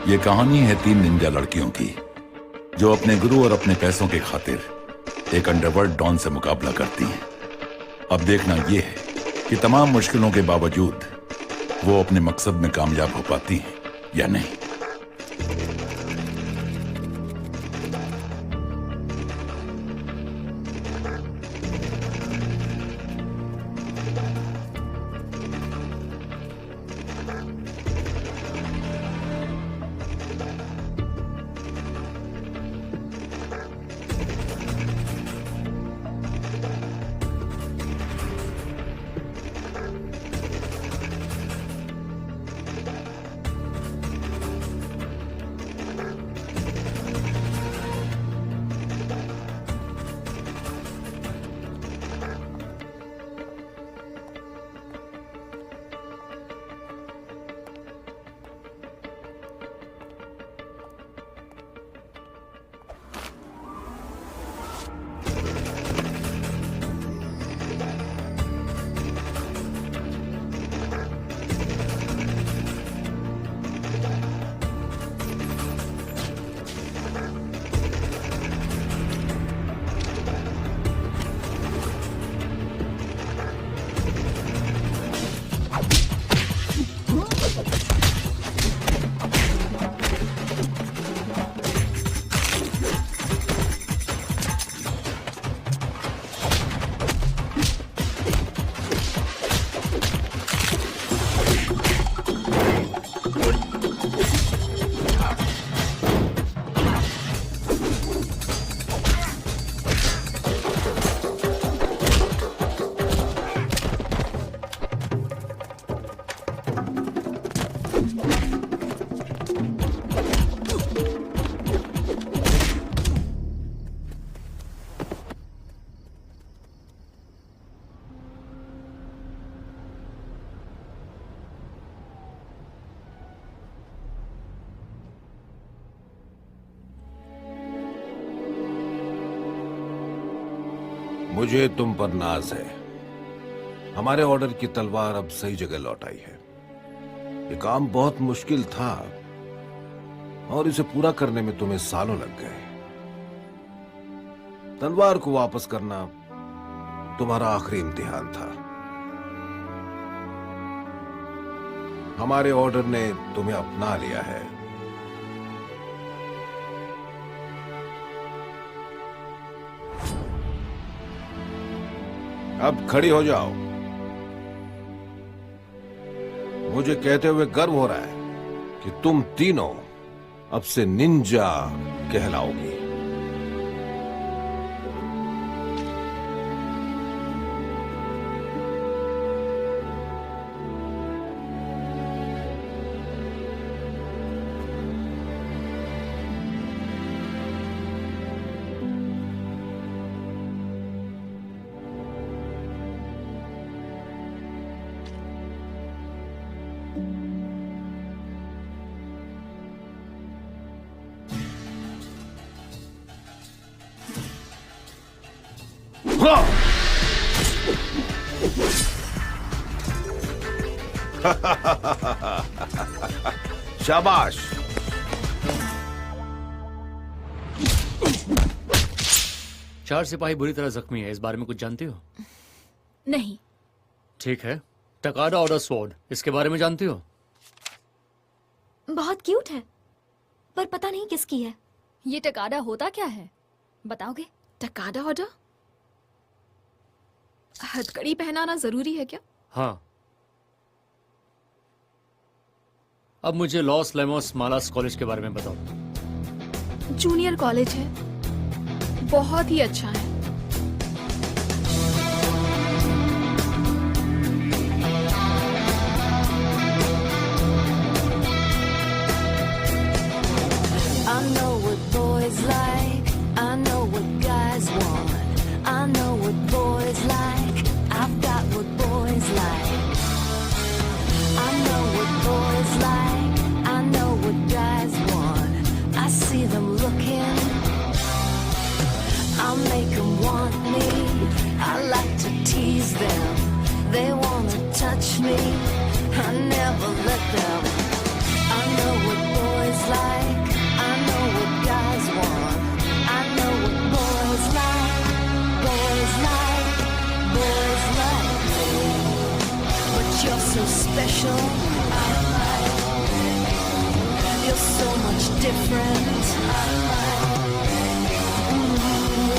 ये कहानी है 3 निंजा लड़कियों की जो अपने गुरु और अपने पैसों के खातिर एक अंडरवर्ल्ड डॉन से मुकाबला करती हैं। अब देखना यह है कि तमाम मुश्किलों के बावजूद वो अपने मकसद में कामयाब हो पाती हैं या नहीं। मुझे तुम पर नाज है। हमारे ऑर्डर की तलवार अब सही जगह लौट आई है। ये काम बहुत मुश्किल था और इसे पूरा करने में तुम्हें सालों लग गए। तलवार को वापस करना तुम्हारा आखिरी इम्तिहान था। हमारे ऑर्डर ने तुम्हें अपना लिया है। अब खड़ी हो जाओ। मुझे कहते हुए गर्व हो रहा है कि तुम तीनों अब से निंजा कहलाओगी। शाबाश। चार सिपाही बुरी तरह जख्मी है, इस बारे में कुछ जानती हो? नहीं। ठीक है, टकाडा ऑर्डर स्वॉर्ड, इसके बारे में जानती हो? बहुत क्यूट है, पर पता नहीं किसकी है। ये टकाडा होता क्या है, बताओगे? टकाडा ऑर्डर? हथकड़ी पहनाना जरूरी है क्या? हाँ। अब मुझे लॉस लेमोस मालास कॉलेज के बारे में बताओ। जूनियर कॉलेज है, बहुत ही अच्छा है। I know what boys like, I know what guys want, I know what boys like, I've got what boys like. I know what boys like, I know what guys want, I see them looking, I'll make them want me, I like to tease them, they wanna touch me, I never let them. I know what boys boys like. I know what guys want. I know what boys like. Boys like. Boys like me. But you're so special. You're so much different.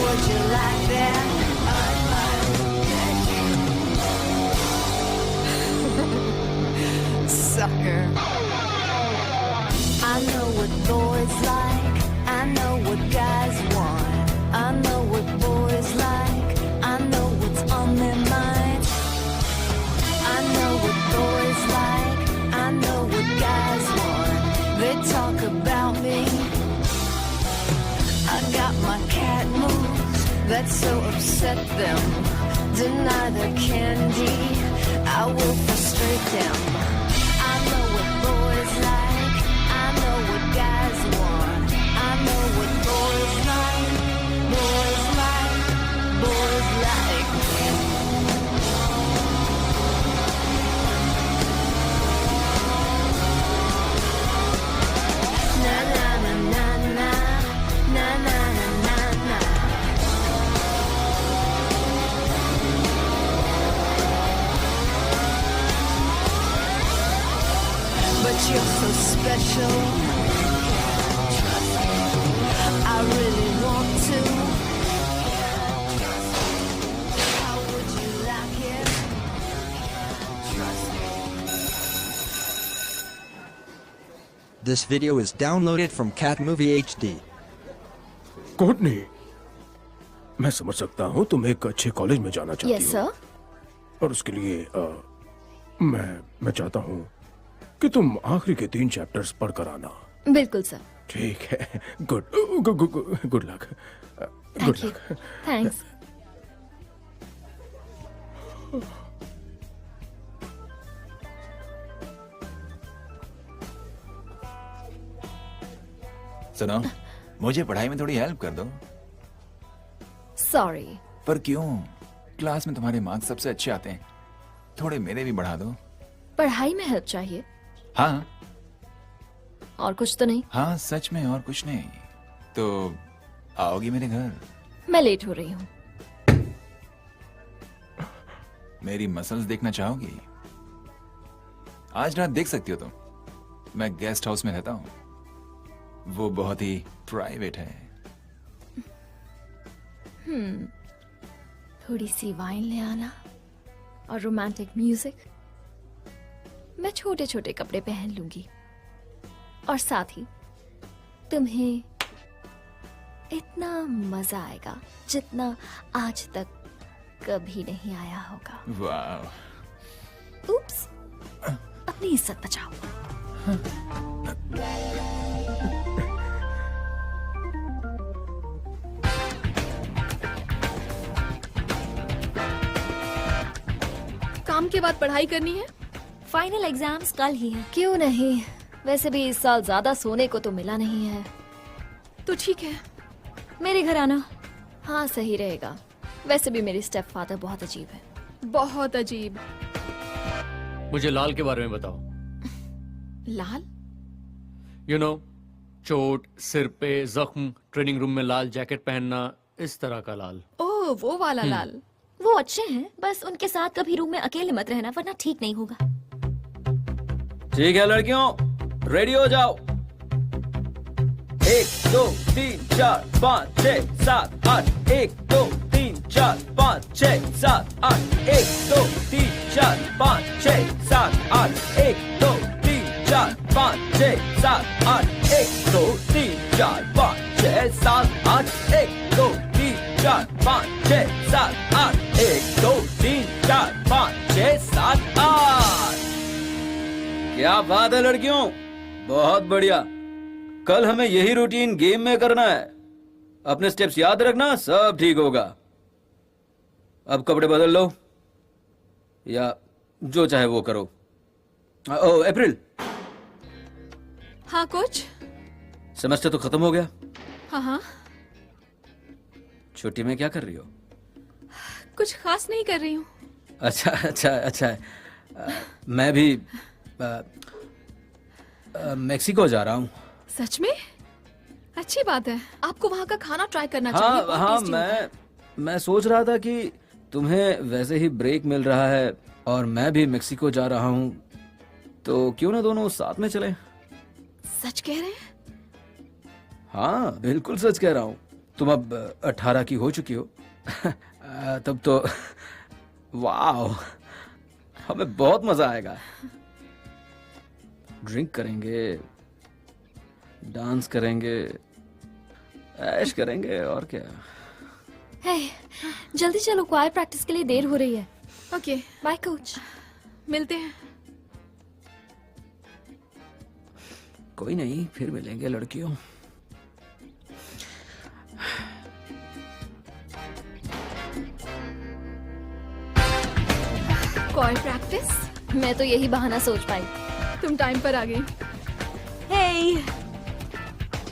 Would you like that? Sucker. I know what boys like. I know what guys want. I know what boys like. I know what's on their minds. I know what boys like. I know what guys want. They talk about me. I got my cat moves that so upset them. Deny their candy, I will frustrate them. I know what boys like. I know what guys want. I know what boys like. Boys like. Boys like me. Na na na na na. Na na na na na. But you're so special. I really want to. How would you like it? This video is downloaded from Cat Movie HD. कोर्टनी, मैं समझ सकता हूँ तुम एक अच्छे college में जाना चाहती यस हो सर। और उसके लिए मैं चाहता हूँ कि तुम आखिरी के 3 चैप्टर्स पढ़कर आना। बिल्कुल सर। ठीक है, good luck. Thank you. Thanks. सुनो, मुझे पढ़ाई में थोड़ी हेल्प कर दो। सॉरी। पर क्यों? क्लास में तुम्हारे मार्क्स सबसे अच्छे आते हैं, थोड़े मेरे भी बढ़ा दो। पढ़ाई में हेल्प चाहिए? हाँ और कुछ तो नहीं? हाँ, सच में और कुछ नहीं। तो आओगी मेरे घर? मैं लेट हो रही हूँ। मेरी मसल्स देखना चाहोगी? आज रात देख सकती हो तुम। मैं गेस्ट हाउस में रहता हूँ, वो बहुत ही प्राइवेट है। थोड़ी सी वाइन ले आना और रोमांटिक म्यूजिक। मैं छोटे छोटे कपड़े पहन लूंगी और साथ ही तुम्हें इतना मजा आएगा जितना आज तक कभी नहीं आया होगा। वाह, उप्स, अपनी इज्जत बचाओ। काम के बाद पढ़ाई करनी है? फाइनल एग्जाम्स कल ही है। क्यों नहीं, वैसे भी इस साल ज्यादा सोने को तो मिला नहीं है। तो ठीक है, मेरे घर आना। हाँ, सही रहेगा। वैसे भी मेरे स्टेप फादर बहुत अजीब है। बहुत अजीब। मुझे लाल के बारे में बताओ। लाल? यू नो, चोट, सिर पे जख्म, ट्रेनिंग रूम में लाल जैकेट पहनना, इस तरह का लाल। ओह, वो वाला लाल। वो अच्छे हैं, बस उनके साथ कभी रूम में अकेले मत रहना वरना ठीक नहीं होगा। ठीक है लड़कियों, रेडी हो जाओ। 1 2 3 4 5 6 7 8। 1 2 3 4 5 6 7 8। 1 2 3 4 5 6 7 8। 1 2 3 4 5 6 7 8। 1 2 3 4 5 6 7 8। 1 2 3 4 5 6 7 8। 1 2 3 4 5 6 7 8। क्या बात है लड़कियों, बहुत बढ़िया। कल हमें यही रूटीन गेम में करना है। अपने स्टेप्स याद रखना, सब ठीक होगा। अब कपड़े बदल लो या जो चाहे वो करो। ओ अप्रैल। हाँ कोच। सेमेस्टर तो खत्म हो गया। हाँ हाँ। छुट्टी में क्या कर रही हो? कुछ खास नहीं कर रही हूँ। अच्छा अच्छा अच्छा। मैं भी मेक्सिको जा रहा हूँ। सच में? अच्छी बात है। आपको वहाँ का खाना ट्राई करना हाँ चाहिए। बहुत हाँ, tasty होता है। मैं सोच रहा था कि तुम्हें वैसे ही ब्रेक मिल रहा है और मैं भी मेक्सिको जा रहा हूँ, तो क्यों ना दोनों साथ में चले। सच कह रहे हैं? हाँ बिल्कुल सच कह रहा हूँ। तुम अब 18 की हो चुकी हो। तब तो वाह, हमें बहुत मजा आएगा। ड्रिंक करेंगे, डांस करेंगे, ऐश करेंगे और क्या। हे, जल्दी चलो, क्वायर प्रैक्टिस के लिए देर हो रही है। Okay, bye coach. मिलते हैं। कोई नहीं, फिर मिलेंगे लड़कियों। Call practice? मैं तो यही बहाना सोच पाई। तुम टाइम पर आ गई। हे,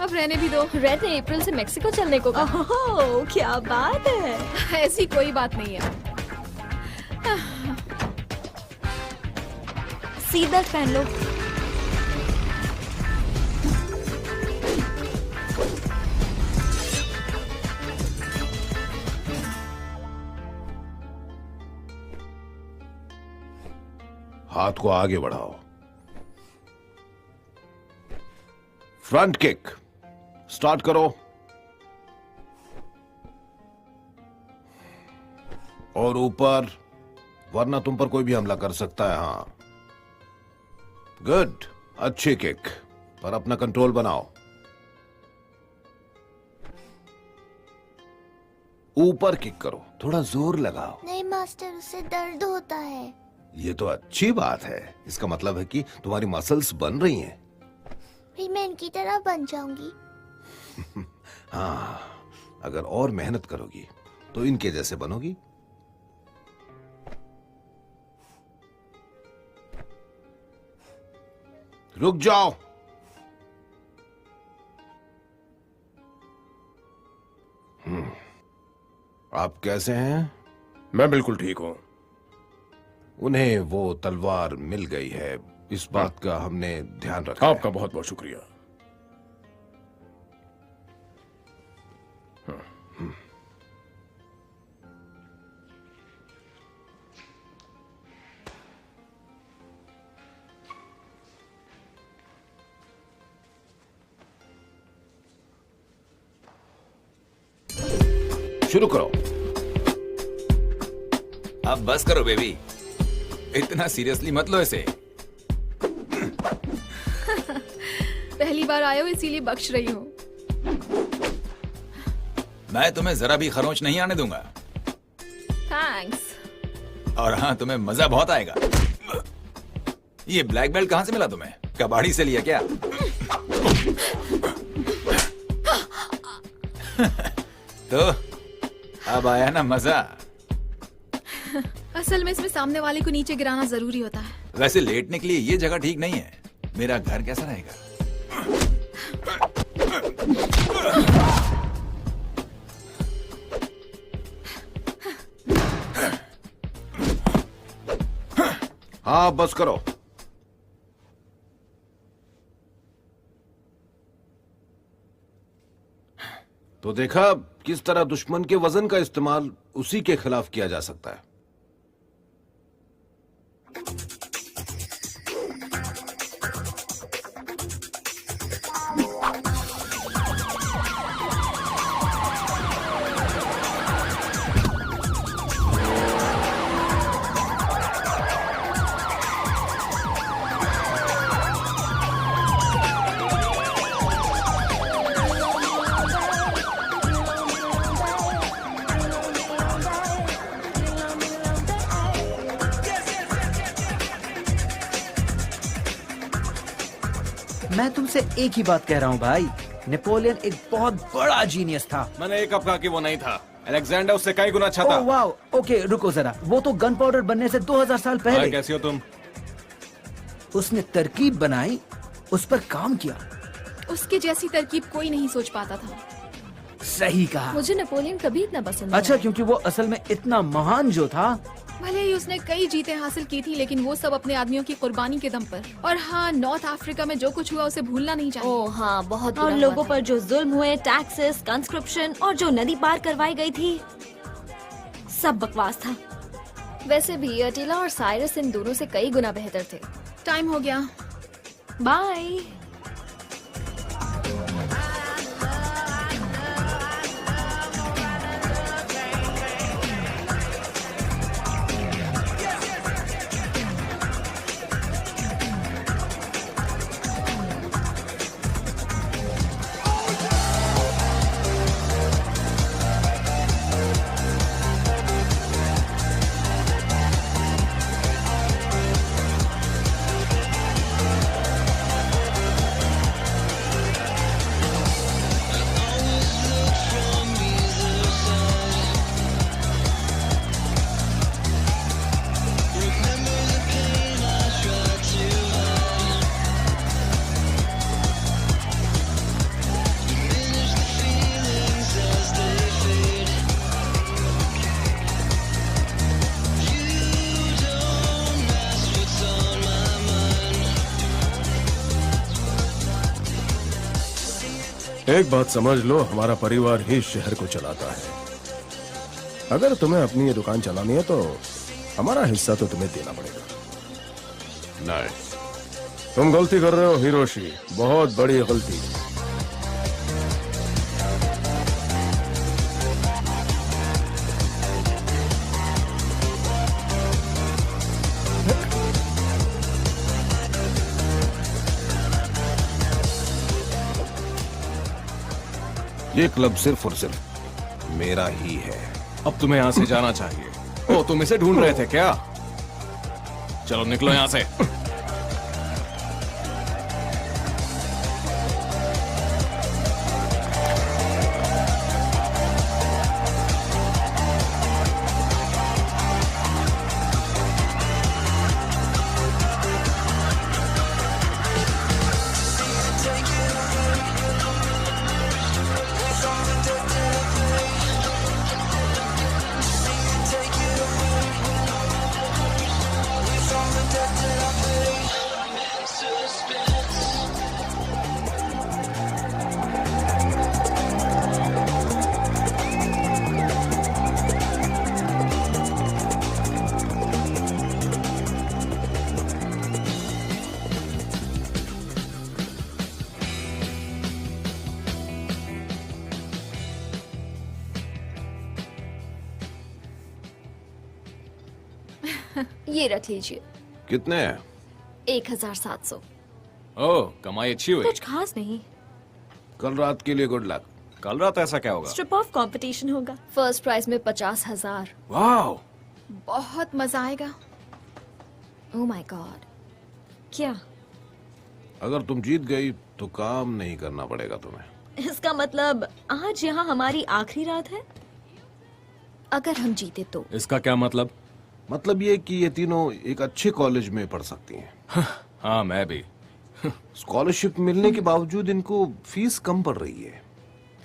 अब रहने भी दो। रेड ने अप्रैल से मेक्सिको चलने को कहा। ओह, क्या बात है। ऐसी कोई बात नहीं है। सीट बेल्ट पहन लो। हाथ को आगे बढ़ाओ। फ्रंट किक स्टार्ट करो और ऊपर, वरना तुम पर कोई भी हमला कर सकता है। हाँ गुड, अच्छी किक, पर अपना कंट्रोल बनाओ। ऊपर किक करो, थोड़ा जोर लगाओ। नहीं मास्टर, उससे दर्द होता है। ये तो अच्छी बात है, इसका मतलब है कि तुम्हारी मसल्स बन रही हैं। फिर मैं इनकी तरह बन जाऊंगी। हाँ, अगर और मेहनत करोगी तो इनके जैसे बनोगी। रुक जाओ। आप कैसे हैं? मैं बिल्कुल ठीक हूँ। उन्हें वो तलवार मिल गई है, इस बात का हमने ध्यान रखा है। आपका बहुत बहुत शुक्रिया। शुरू करो। अब बस करो बेबी, इतना सीरियसली मत लो इसे। पहली बार आए हो इसीलिए बख्श रही हूँ। मैं तुम्हें जरा भी खरोंच नहीं आने दूंगा। थैंक्स। और हाँ, तुम्हें मजा बहुत आएगा। ये ब्लैक बेल्ट कहाँ से मिला तुम्हें? कबाड़ी से लिया क्या? तो अब आया ना मजा। असल में इसमें सामने वाले को नीचे गिराना जरूरी होता है। वैसे लेटने के लिए ये जगह ठीक नहीं है। मेरा घर कैसा रहेगा? हाँ बस करो। तो देखा किस तरह दुश्मन के वजन का इस्तेमाल उसी के खिलाफ किया जा सकता है। मैं तुमसे एक ही बात कह रहा हूँ भाई, नेपोलियन एक बहुत बड़ा जीनियस था। मैंने एक कब कहा कि वो नहीं था। अलेक्जेंडर उससे कई गुना अच्छा था। ओह वाओ, ओके रुको जरा, वो तो गन पाउडर बनने से 2000 साल पहले। कैसी हो तुम? उसने तरकीब बनाई, उस पर काम किया। उसके जैसी तरकीब कोई नहीं सोच पाता था। सही कहा। मुझे नेपोलियन कभी इतना पसंद नहीं अच्छा, आया। क्योंकि वो असल में इतना महान जो था भले ही उसने कई जीतें हासिल की थी, लेकिन वो सब अपने आदमियों की कुर्बानी के दम पर। और हाँ, नॉर्थ अफ्रीका में जो कुछ हुआ उसे भूलना नहीं चाहिए। ओह हाँ, बहुत और बुरा लोगों हुआ पर जो जुल्म हुए, टैक्सेस, कंस्क्रिप्शन और जो नदी पार करवाई गई थी, सब बकवास था। था। वैसे भी अटीला और साइरस इन दोनों से कई गुना बेहतर थे। टाइम हो गया, बाय। एक बात समझ लो, हमारा परिवार ही शहर को चलाता है। अगर तुम्हें अपनी ये दुकान चलानी है तो हमारा हिस्सा तो तुम्हें देना पड़ेगा। नहीं, तुम गलती कर रहे हो हिरोशी, बहुत बड़ी गलती। ये क्लब सिर्फ और सिर्फ मेरा ही है। अब तुम्हें यहाँ से जाना चाहिए। ओ, तुम इसे ढूंढ रहे थे क्या? चलो निकलो यहाँ से। ये रख लीजिए। कितने? 1700। ओह, कमाई अच्छी हुई। कुछ खास नहीं। कल रात के लिए गुड लक। कल रात ऐसा क्या होगा? स्ट्रिप ऑफ कंपटीशन होगा। फर्स्ट प्राइज में 50,000। वाह, बहुत मजा आएगा। Oh my God. क्या? अगर तुम जीत गई तो काम नहीं करना पड़ेगा तुम्हें। इसका मतलब आज यहाँ हमारी आखिरी रात है? अगर हम जीते तो। इसका क्या मतलब? मतलब ये कि ये तीनों एक अच्छे कॉलेज में पढ़ सकती हैं। हाँ, मैं भी। स्कॉलरशिप मिलने के बावजूद इनको फीस कम पड़ रही है।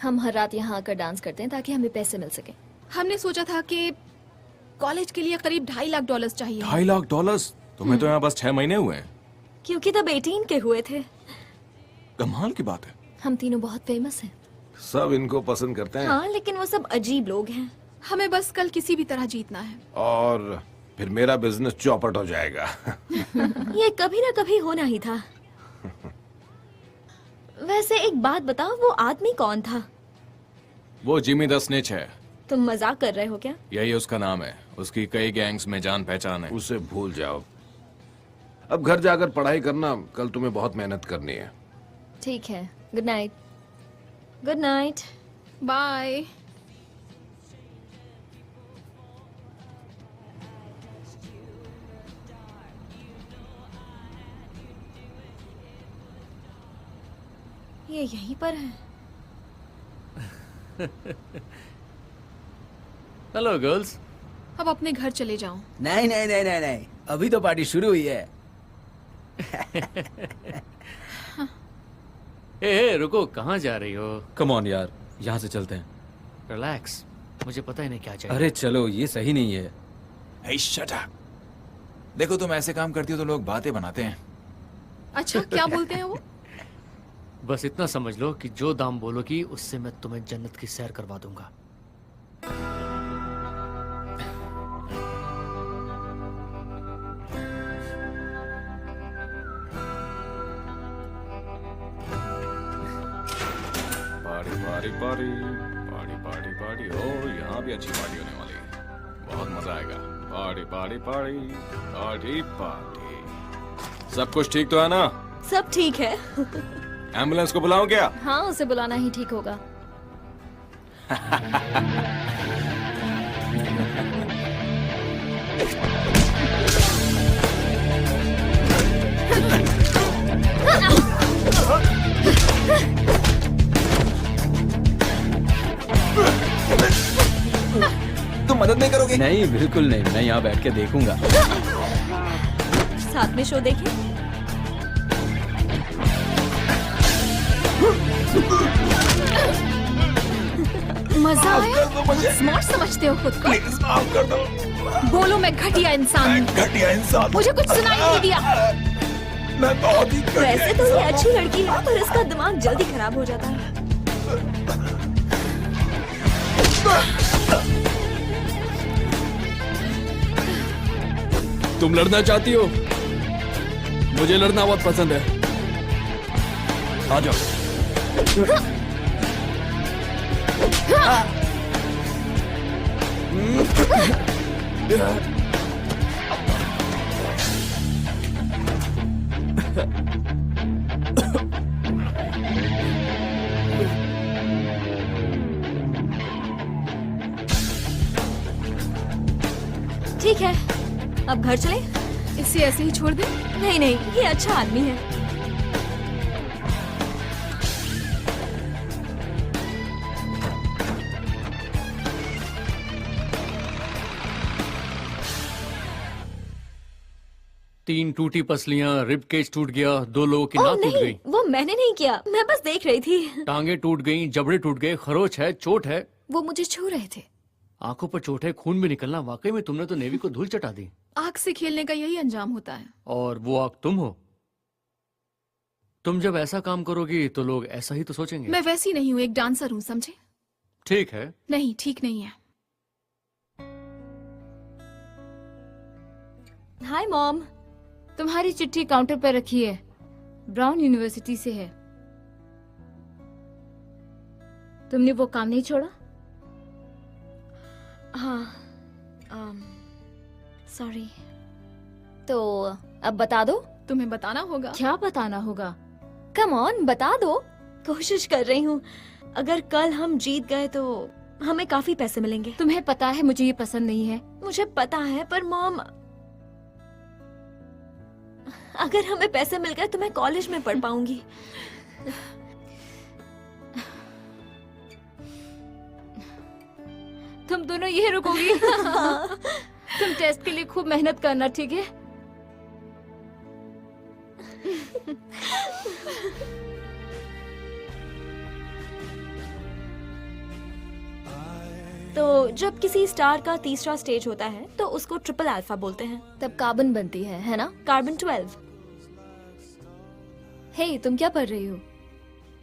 हम हर रात यहाँ आकर डांस करते हैं ताकि हमें पैसे मिल सके। हमने सोचा था कि कॉलेज के लिए करीब $2.5 लाख चाहिए। $2.5 लाख? तुम्हें तो यहाँ बस 6 महीने हुए हैं। क्योंकि तब 18 के हुए थे। कमाल की बात है। हम तीनों बहुत फेमस हैं। सब इनको पसंद करते हैं। हाँ, लेकिन वो सब अजीब लोग हैं। हमें बस कल किसी भी तरह जीतना है। और फिर मेरा बिजनेस चौपट हो जाएगा। ये कभी ना कभी होना ही था। वैसे एक बात बताओ, वो आदमी कौन था? वो जिमी द स्नेच है। तुम मजाक कर रहे हो क्या? यही उसका नाम है। उसकी कई गैंग्स में जान पहचान है। उसे भूल जाओ। अब घर जाकर पढ़ाई करना, कल तुम्हें बहुत मेहनत करनी है। ठीक है, good night. Good night. Bye. ये यहीं पर है। Hello girls. अब अपने घर चले जाओ। नहीं नहीं नहीं नहीं नहीं, अभी तो पार्टी शुरू हुई है। ए, रुको, कहाँ जा रही हो? कम ऑन यार, यहाँ से चलते हैं। रिलैक्स, मुझे पता ही नहीं क्या चाहिए। अरे चलो, ये सही नहीं है। Hey, shut up. देखो तुम ऐसे काम करती हो तो लोग बातें बनाते हैं. अच्छा क्या बोलते हैं वो? बस इतना समझ लो कि जो दाम बोलोगी उससे मैं तुम्हें जन्नत की सैर करवा दूंगा। Party party party party party party. ओ यहाँ भी अच्छी पार्टी होने वाली है, बहुत मजा आएगा। Party party party party party. सब कुछ ठीक तो है ना? सब ठीक है। एम्बुलेंस को बुलाऊं क्या? हाँ, उसे बुलाना ही ठीक होगा। तुम मदद नहीं करोगे? नहीं बिल्कुल नहीं, मैं यहाँ बैठ के देखूंगा। साथ में शो देखें। मजा आया? स्मार्ट समझते हो खुद को? प्लीज माफ कर दो। बोलो मैं घटिया इंसान हूँ। घटिया इंसान। मुझे कुछ सुनाई नहीं दिया। मैं बहुत ही घटिया वैसे तो ये इंसान अच्छी लड़की है, पर इसका दिमाग जल्दी खराब हो जाता है। तुम लड़ना चाहती हो? मुझे लड़ना बहुत पसंद है। आ जाओ। ठीक है, अब घर चले? इसे ऐसे ही छोड़ दे? नहीं नहीं, ये अच्छा आदमी है। तीन टूटी पसलियां, रिब केज टूट गया, 2 लोगों की ओह नाक टूट नहीं, गई, वो मैंने नहीं किया, मैं बस देख रही थी। टांगे टूट गई, जबड़े टूट गए, खरोच है, चोट है, वो मुझे छू रहे थे। आंखों पर चोट है, खून भी निकलना। वाकई में तुमने तो नेवी को धूल चटा दी। आग से खेलने का यही अंजाम होता है। और वो आग तुम हो। तुम जब ऐसा काम करोगी तो लोग ऐसा ही तो सोचेंगे। मैं वैसी नहीं हूँ, एक डांसर हूँ, समझे? ठीक है। नहीं, ठीक नहीं है। Hi mom. तुम्हारी चिट्ठी काउंटर पर रखी है, ब्राउन यूनिवर्सिटी से है। तुमने वो काम नहीं छोड़ा? हाँ, सॉरी। तो अब बता दो। तुम्हें बताना होगा। क्या बताना होगा? कम ऑन, बता दो। कोशिश कर रही हूँ। अगर कल हम जीत गए तो हमें काफी पैसे मिलेंगे। तुम्हें पता है मुझे ये पसंद नहीं है। मुझे पता है, पर मॉम अगर हमें पैसे मिल गए तो मैं कॉलेज में पढ़ पाऊंगी। तुम दोनों यही रुकोगी? तुम टेस्ट के लिए खूब मेहनत करना, ठीक है? तो जब किसी स्टार का तीसरा स्टेज होता है तो उसको ट्रिपल अल्फा बोलते हैं। तब कार्बन बनती है ना? कार्बन 12। हे, तुम क्या पढ़ रही हो?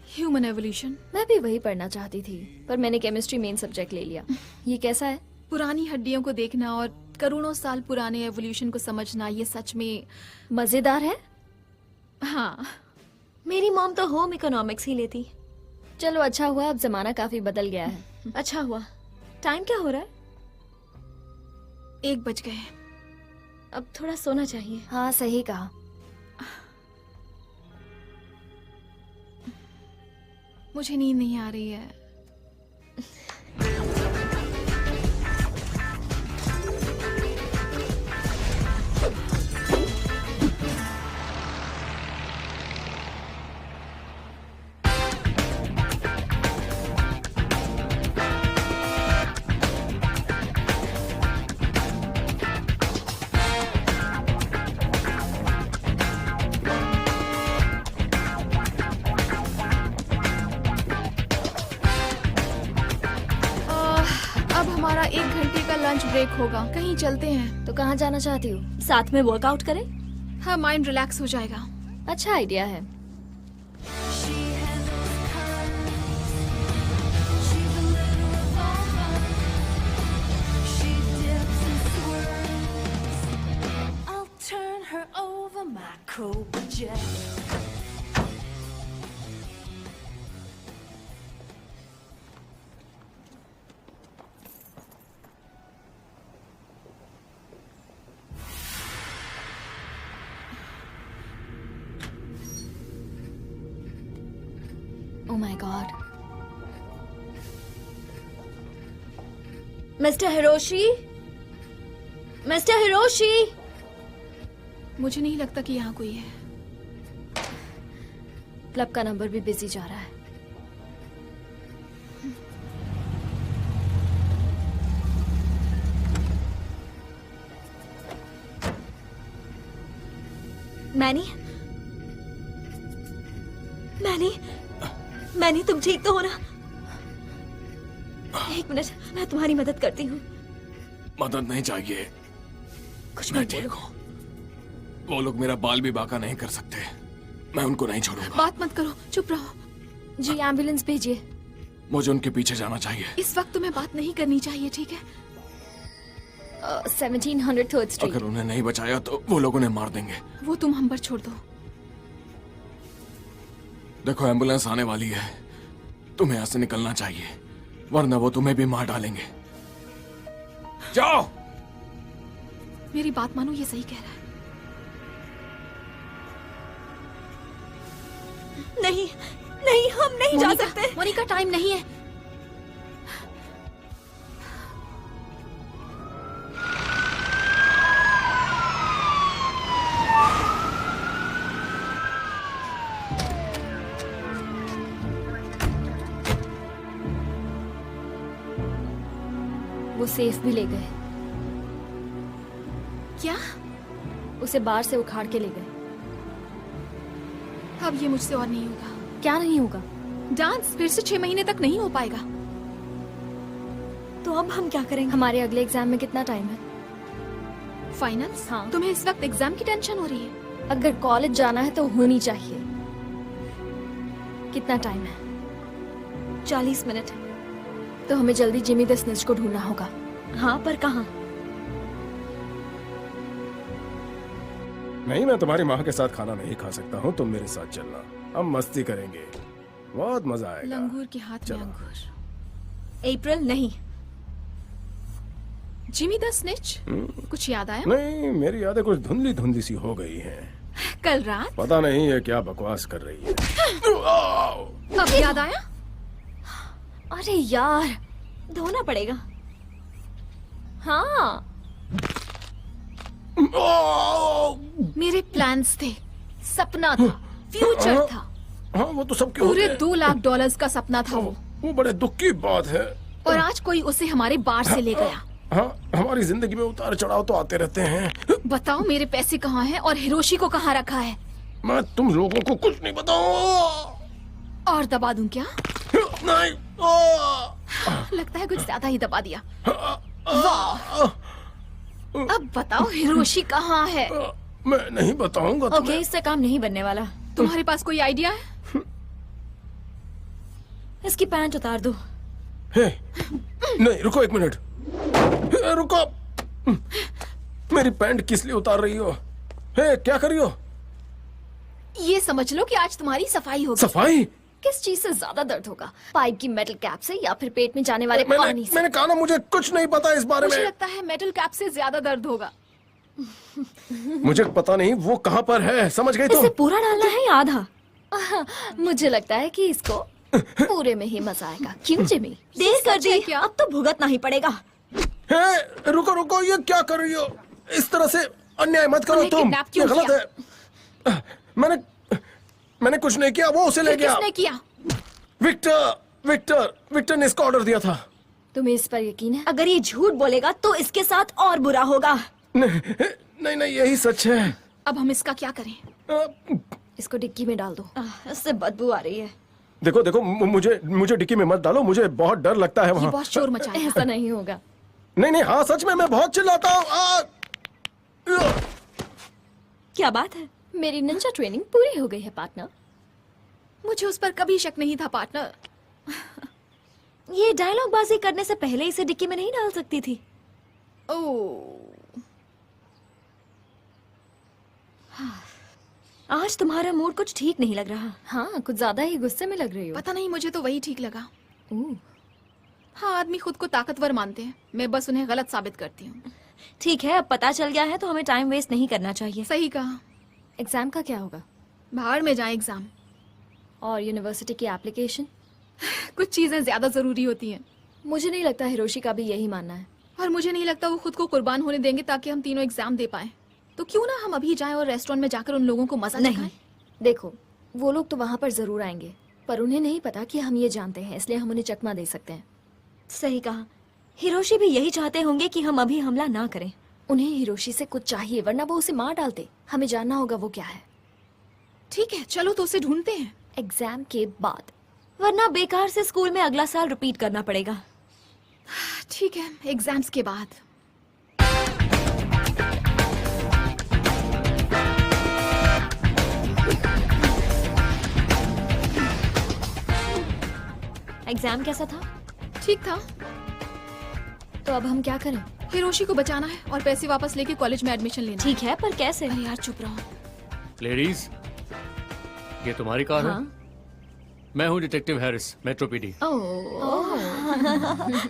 Human evolution. मैं भी वही पढ़ना चाहती थी, पर मैंने केमिस्ट्री मेन सब्जेक्ट ले लिया। ये कैसा है? पुरानी हड्डियों को देखना और करोड़ों साल पुराने एवोल्यूशन को समझना, ये सच में मजेदार है। हाँ, मेरी मॉम तो होम इकोनॉमिक्स ही लेती। चलो अच्छा हुआ, अब जमाना काफी बदल गया है। अच्छा हुआ। टाइम क्या हो रहा है? 1 बज गए। अब थोड़ा सोना चाहिए। हाँ, सही कहा। मुझे नींद नहीं आ रही है। हमारा 1 घंटे का लंच ब्रेक होगा, कहीं चलते हैं। तो कहाँ जाना चाहती हो? साथ में वर्कआउट करें? हाँ, माइंड रिलैक्स हो जाएगा। अच्छा आइडिया है। I'll turn her over my Cobra jet. Oh my God. Mister Hiroshi, mister Hiroshi. मुझे नहीं लगता कि यहाँ कोई है। क्लब का नंबर भी बिजी जा रहा है। मैनी तुम ठीक तो हो ना? एक मिनट, मैं तुम्हारी मदद करती हूँ। मदद नहीं चाहिए, कुछ मैं मत ठीक बोलो। हूँ। वो लोग मेरा बाल भी बांका नहीं कर सकते, मैं उनको नहीं छोड़ूंगा। बात मत करो, चुप रहो। जी एम्बुलेंस भेजिए। मुझे उनके पीछे जाना चाहिए। इस वक्त तुम्हें बात नहीं करनी चाहिए, ठीक है? 1700 3rd स्ट्रीट। अगर उन्हें नहीं बचाया तो वो लोग उन्हें मार देंगे। वो तुम हम पर छोड़ दो। देखो एम्बुलेंस आने वाली है, तुम्हें यहाँ से निकलना चाहिए, वरना वो तुम्हें भी मार डालेंगे। जाओ। मेरी बात मानो, ये सही कह रहा है। नहीं नहीं, हम नहीं जा सकते। मोनिका, टाइम नहीं है। वो सेफ भी ले गए। क्या? उसे बाहर से उखाड़ के ले गए। अब ये मुझसे और नहीं होगा। क्या नहीं होगा? डांस फिर से 6 महीने तक नहीं हो पाएगा। तो अब हम क्या करेंगे? हमारे अगले एग्जाम में कितना टाइम है? फाइनल्स? हाँ। तुम्हें इस वक्त एग्जाम की टेंशन हो रही है? अगर कॉलेज जाना है तो होनी चाहिए। कितना टाइम है? 40 मिनट। तो हमें जल्दी जिमी द स्निच को ढूंढना होगा। हाँ, पर कहाँ? नहीं, मैं तुम्हारी माँ के साथ खाना नहीं खा सकता हूँ, तुम मेरे साथ चलना, हम मस्ती करेंगे, बहुत मजा आएगा। लंगूर के हाथ में चलो। अंगूर। अप्रैल नहीं। Jimmy the snitch? कुछ याद आया? नहीं, मेरी यादें कुछ धुंधली धुंधली सी हो गई हैं। कल रात? पता नहीं ये क्या बकवास कर रही है। अब याद आया? अरे यार, धोना पड़ेगा। हाँ। मेरे प्लान्स थे, सपना था, फ्यूचर था। हाँ, वो तो सबके पूरे होते हैं। $2 लाख का सपना था वो बड़े दुख की बात है। और आज कोई उसे हमारे बार से ले गया। हाँ, हमारी जिंदगी में उतार चढ़ाव तो आते रहते हैं। बताओ मेरे पैसे कहाँ हैं और हिरोशी को कहाँ रखा है? मैं तुम लोगों को कुछ नहीं बताऊंगा। और दबा दूं क्या? नहीं। लगता है कुछ ज्यादा ही दबा दिया। वाह! अब बताओ हिरोशी कहाँ है? मैं नहीं बताऊंगा ओके, तुम्हें। इससे काम नहीं बनने वाला। तुम्हारे पास कोई आइडिया है? इसकी पैंट उतार दो। हे, नहीं, रुको एक मिनट। हे, रुको। मेरी पैंट किस लिए उतार रही हो? हे, क्या कर रही हो? ये समझ लो कि आज तुम्हारी सफाई होगी। सफाई? किस चीज से ज्यादा दर्द होगा? पाइप की मेटल कैप से या फिर पेट में जाने वाले पानी से? मैंने कहा ना, मुझे कुछ नहीं पता इस बारे मुझे में। लगता है मेटल कैप से ज्यादा दर्द होगा। मुझे पता नहीं वो कहाँ पर है, समझ गई इसे तुम? पूरा डालना है या आधा? मुझे लगता है कि इसको पूरे में ही मजा आएगा। क्यों जिमी? देर कर सच है दी, क्या? अब तो भुगतना ही पड़ेगा। हे, रुको रुको, ये क्या कर रही हो? इस तरह से अन्याय मत करो तुम्हें तुम, किडनैप क्यों ये गलत किया? है। मैंने कुछ नहीं किया, वो उसे ले फिर गया। किसने किया? विक्टर ने इसका ऑर्डर दिया था। तुम्हें इस पर यकीन है? अगर ये झूठ बोलेगा तो इसके साथ और बुरा होगा। नहीं नहीं, यही सच है। अब हम इसका क्या करें? इसको डिक्की में डाल दो। इससे बदबू आ रही है। देखो मुझे डिक्की में मत डालो, मुझे बहुत डर लगता है ये वहाँ। बहुत शोर मचाएगा। ऐसा नहीं होगा। नहीं नहीं, हाँ सच में मैं बहुत चिल्लाता हूँ। क्या बात है? मेरी निंजा ट्रेनिंग पूरी हो गई है पार्टनर। मुझे उस पर कभी शक नहीं था पार्टनर। ये डायलॉग बाजी करने से पहले इसे डिक्की में नहीं डाल सकती थी। ओह, आज तुम्हारा मूड कुछ ठीक नहीं लग रहा। हाँ, कुछ ज्यादा ही गुस्से में लग रही हो। पता नहीं, मुझे तो वही ठीक लगा। ओह, हाँ, आदमी खुद को ताकतवर मानते हैं, मैं बस उन्हें गलत साबित करती हूँ। ठीक है, अब पता चल गया है तो हमें टाइम वेस्ट नहीं करना चाहिए। सही कहा। एग्जाम का क्या होगा? बाहर में जाए एग्जाम। और यूनिवर्सिटी की एप्लीकेशन? कुछ चीजें ज्यादा जरूरी होती हैं। मुझे नहीं लगता हिरोशी का भी यही मानना है। और मुझे नहीं लगता वो खुद को कुर्बान होने देंगे ताकि हम तीनों एग्जाम दे पाए। तो क्यों ना हम अभी जाएं और रेस्टोरेंट में जाकर उन लोगों को मजा नहीं, चखाएं? देखो वो लोग तो वहाँ पर जरूर आएंगे, पर उन्हें नहीं पता कि हम ये जानते हैं, इसलिए हम उन्हें चकमा दे सकते हैं। सही कहा। हिरोशी भी यही चाहते होंगे कि हम अभी हमला ना करें। उन्हें हिरोशी से कुछ चाहिए, वरना वो उसे मार डालते। हमें जानना होगा वो क्या है। ठीक है, चलो तो उसे ढूंढते हैं। एग्जाम के बाद, वरना बेकार से स्कूल में अगला साल रिपीट करना पड़ेगा। ठीक है, एग्जाम्स के बाद। एग्जाम कैसा था? ठीक था। तो अब हम क्या करें? हिरोशी को बचाना है और पैसे वापस लेके कॉलेज में एडमिशन लेना। ठीक है, पर कैसे? अरे यार चुप रहो। लेडीज, ये तुम्हारी कार हाँ? है? मैं हूँ डिटेक्टिव हैरिस, मेट्रो पीडी।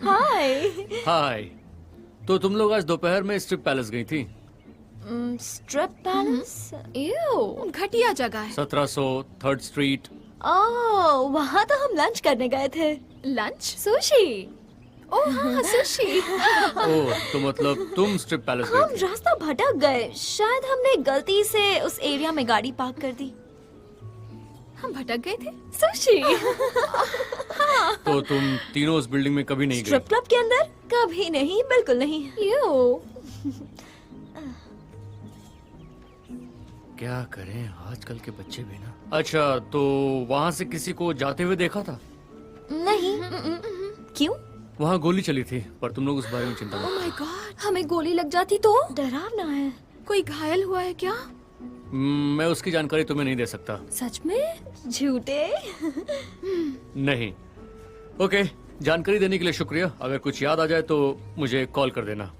हाय। हाय। तो तुम लोग आज दोपहर में स्ट्रिप पैलेस गई थी? Strip palace? Ew, घटिया जगह है। 1700 3rd स्ट्रीट। ओह, वहाँ तो हम लंच करने गए थे। लंच? सुशी। ओह हाँ, सुशी। ओह, तो मतलब तुम स्ट्रिप पैलेस गई हम थी? रास्ता भटक गए। शायद हमने गलती से उस एरिया में गाड़ी पार्क कर दी। हम भटक गए थे। सुशी। तो तुम तीनों उस बिल्डिंग में कभी नहीं गई? स्ट्रिप क्लब के अंदर? कभी नहीं, बिल्कुल नहीं। Ew. क्या करें आजकल के बच्चे भी ना। अच्छा, तो वहाँ से किसी को जाते हुए देखा था? नहीं। क्यों? वहाँ गोली चली थी, पर तुम लोग उस बारे में चिंता मत ओह माय गॉड, हमें गोली लग जाती तो? डरावना है। कोई घायल हुआ है क्या? मैं उसकी जानकारी तुम्हें नहीं दे सकता। सच में? झूठे। नहीं। ओके, जानकारी देने के लिए शुक्रिया। अगर कुछ याद आ जाए तो मुझे कॉल कर देना।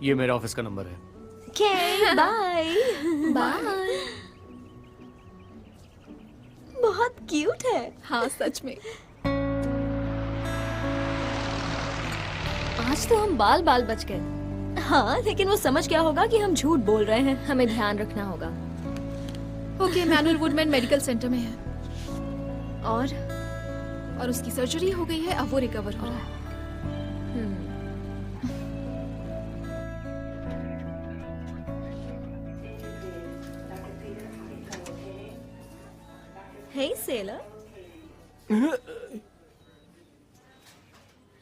ये मेरे ऑफिस का नंबर है। Okay, bye. बाय। बहुत क्यूट है। हाँ सच में। आज तो हम बाल बाल बच गए। हाँ, लेकिन वो समझ क्या होगा कि हम झूठ बोल रहे हैं। हमें ध्यान रखना होगा। Okay, manual woodman medical centre में है और और उसकी सर्जरी हो गई है, अब वो रिकवर हो रहा है। Hey, sailor.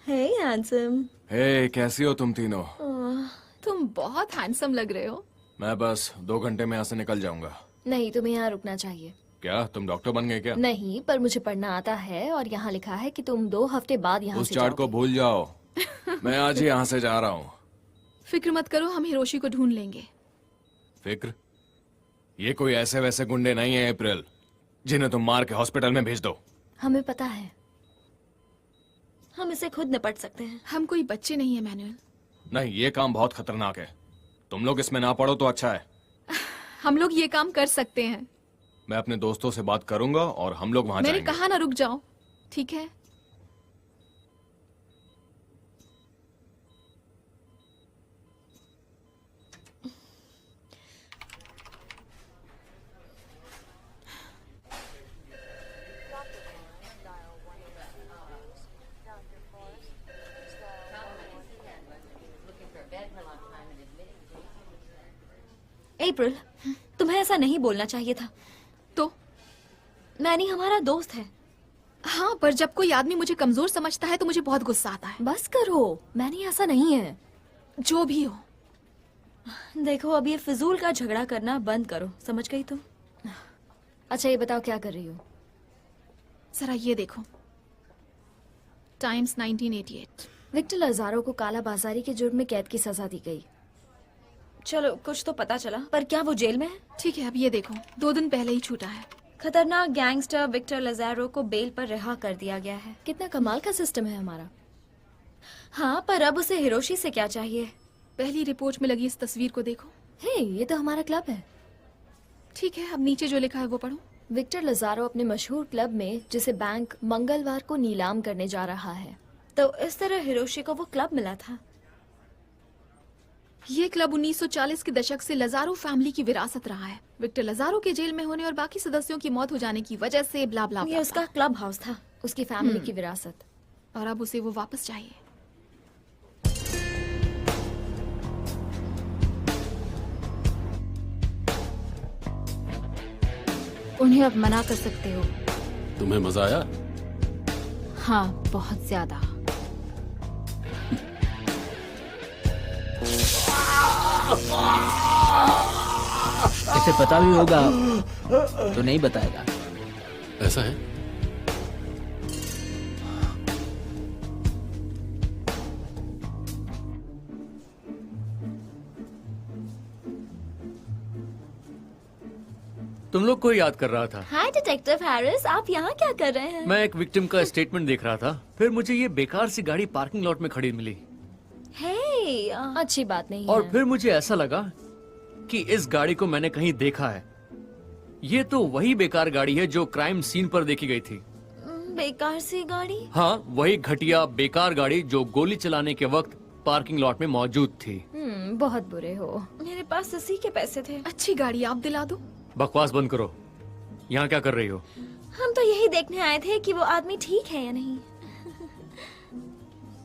Hey, handsome. हे, कैसी हो तुम तीनों? तुम बहुत हैंडसम लग रहे हो। मैं बस 2 घंटे में यहाँ से निकल जाऊंगा। नहीं, तुम्हें यहाँ रुकना चाहिए। क्या तुम डॉक्टर बन गए क्या? नहीं, पर मुझे पढ़ना आता है और यहाँ लिखा है कि तुम 2 हफ्ते बाद यहाँ उस से चार्ट को जाओगे। भूल जाओ। मैं आज ही यहाँ से जा रहा हूँ। फिक्र मत करो, हम हिरोशी को ढूंढ लेंगे। फिक्र? ये कोई ऐसे वैसे गुंडे नहीं है अप्रैल, जिन्हें तुम मार के हॉस्पिटल में भेज दो। हमें पता है। हम इसे खुद निपट सकते हैं। हम कोई बच्चे नहीं है मैनुअल। नहीं, ये काम बहुत खतरनाक है। तुम लोग इसमें ना पड़ो तो अच्छा है। हम लोग ये काम कर सकते हैं। मैं अपने दोस्तों से बात करूंगा और हम लोग वहाँ मैंने जाएंगे। कहा ना, रुक जाओ। ठीक है। अप्रैल, तुम्हें ऐसा नहीं बोलना चाहिए था। तो मैनी हमारा दोस्त है। हाँ, पर जब कोई आदमी मुझे कमजोर समझता है तो मुझे बहुत गुस्सा आता है। बस करो, मैंने ऐसा नहीं है। जो भी हो। देखो, अब ये फिजूल का झगड़ा करना बंद करो, समझ गई तुम? अच्छा, ये बताओ क्या कर रही हो? जरा ये देखो, टाइम्स 1988। विक्टर लजारो को काला बाजारी के जुर्म में कैद की सजा दी गई। चलो कुछ तो पता चला, पर क्या वो जेल में है? ठीक है, अब ये देखो, 2 दिन पहले ही छूटा है। खतरनाक गैंगस्टर विक्टर लजारो को बेल पर रिहा कर दिया गया है। कितना कमाल का सिस्टम है हमारा। हाँ, पर अब उसे हिरोशी से क्या चाहिए? पहली रिपोर्ट में लगी इस तस्वीर को देखो। हे, ये तो हमारा क्लब है। ठीक है, अब नीचे जो लिखा है वो पढ़ो। विक्टर लजारो अपने मशहूर क्लब में, जिसे बैंक मंगलवार को नीलाम करने जा रहा है। तो इस तरह हिरोशी को वो क्लब मिला था। ये क्लब 1940 के दशक से लजारो फैमिली की विरासत रहा है। विक्टर लजारो के जेल में होने और बाकी सदस्यों की मौत हो जाने की वजह से ब्ला ब्ला ये उसका क्लब हाउस था, उसकी फैमिली की विरासत, और अब उसे वो वापस चाहिए। उन्हें अब मना कर सकते हो। तुम्हें मजा आया? हाँ, बहुत ज्यादा। इसे पता भी होगा तो नहीं बताएगा। ऐसा है? तुम लोग को याद कर रहा था। हाय डिटेक्टिव हैरिस, आप यहाँ क्या कर रहे हैं? मैं एक विक्टिम का स्टेटमेंट देख रहा था, फिर मुझे ये बेकार सी गाड़ी पार्किंग लॉट में खड़ी मिली। अच्छी बात नहीं और है। फिर मुझे ऐसा लगा कि इस गाड़ी को मैंने कहीं देखा है। ये तो वही बेकार गाड़ी है जो क्राइम सीन पर देखी गई थी। बेकार सी गाड़ी? हाँ, वही घटिया बेकार गाड़ी जो गोली चलाने के वक्त पार्किंग लॉट में मौजूद थी। बहुत बुरे हो। मेरे पास इसी के पैसे थे। अच्छी गाड़ी आप दिला दो। बकवास बंद करो। यहाँ क्या कर रही हो? हम तो यही देखने आए थे कि वो आदमी ठीक है या नहीं।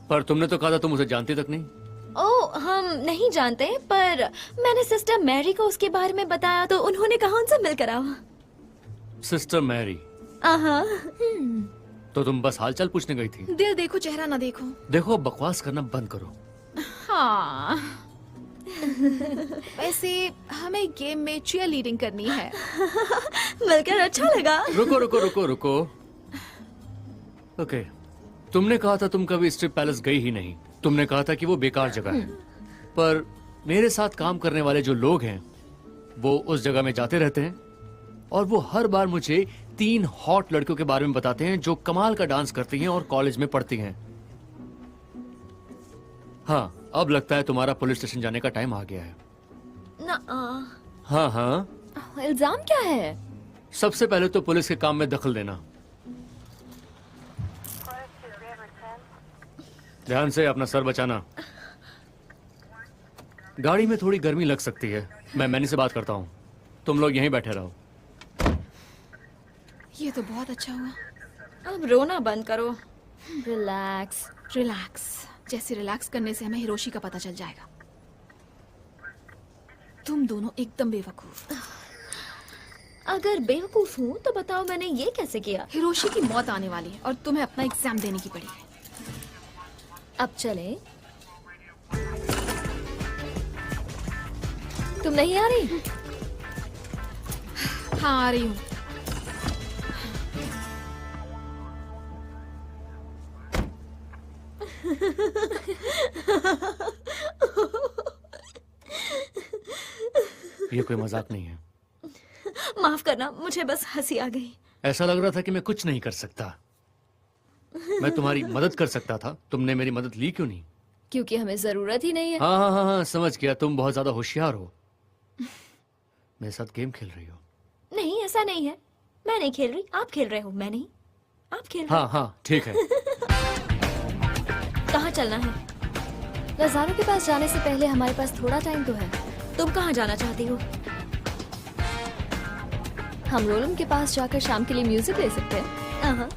पर तुमने तो कहा था तुम उसे जानती तक नहीं। ओह, हम नहीं जानते, पर मैंने सिस्टर मैरी को उसके बारे में बताया तो उन्होंने कहा उनसे मिलकर आओ। Sister Mary? तो तुम बस हालचाल पूछने गई थी? दिल देखो चेहरा ना देखो। देखो, बकवास करना बंद करो। हाँ। वैसे हमें गेम में चीयर लीडिंग करनी है। मिलकर अच्छा लगा। रुको रुको रुको रुको। ओके, तुमने कहा था तुम कभी स्ट्रिप पैलेस गई ही नहीं। तुमने कहा था कि वो बेकार जगह है। पर मेरे साथ काम करने वाले जो लोग हैं वो उस जगह में जाते रहते हैं और वो हर बार मुझे 3 हॉट लड़कियों के बारे में बताते हैं जो कमाल का डांस करती हैं और कॉलेज में पढ़ती हैं। हाँ, अब लगता है तुम्हारा पुलिस स्टेशन जाने का टाइम आ गया है। हाँ हाँ। इल्जाम क्या है? सबसे पहले तो पुलिस के काम में दखल देना। ध्यान से अपना सर बचाना। गाड़ी में थोड़ी गर्मी लग सकती है। मैं मैनी से बात करता हूँ, तुम लोग यहीं बैठे रहो। ये तो बहुत अच्छा हुआ। अब रोना बंद करो। Relax relax. जैसे रिलैक्स करने से हमें हिरोशी का पता चल जाएगा। तुम दोनों एकदम बेवकूफ। अगर बेवकूफ हूँ तो बताओ मैंने ये कैसे किया? हिरोशी की मौत आने वाली है और तुम्हें अपना एग्जाम देने की पड़ी है। अब चले। तुम नहीं आ रही? हाँ, आ रही हूँ। ये कोई मजाक नहीं है। माफ करना, मुझे बस हंसी आ गई। ऐसा लग रहा था कि मैं कुछ नहीं कर सकता। मैं तुम्हारी मदद कर सकता था, तुमने मेरी मदद ली क्यों नहीं? क्योंकि हमें जरूरत ही नहीं है। हाँ हाँ हाँ हाँ, समझ गया। तुम बहुत ज्यादा होशियार हो। मेरे साथ गेम खेल रही हो? नहीं, ऐसा नहीं है। मैं नहीं खेल रही, आप खेल रहे हो। मैं नहीं, आप खेल रहे हाँ हाँ, ठीक है। कहाँ चलना है? लजारो के पास जाने से पहले हमारे पास थोड़ा टाइम तो है। तुम कहाँ जाना चाहती हो? हम रोलम के पास जाकर शाम के लिए म्यूजिक ले सकते हैं।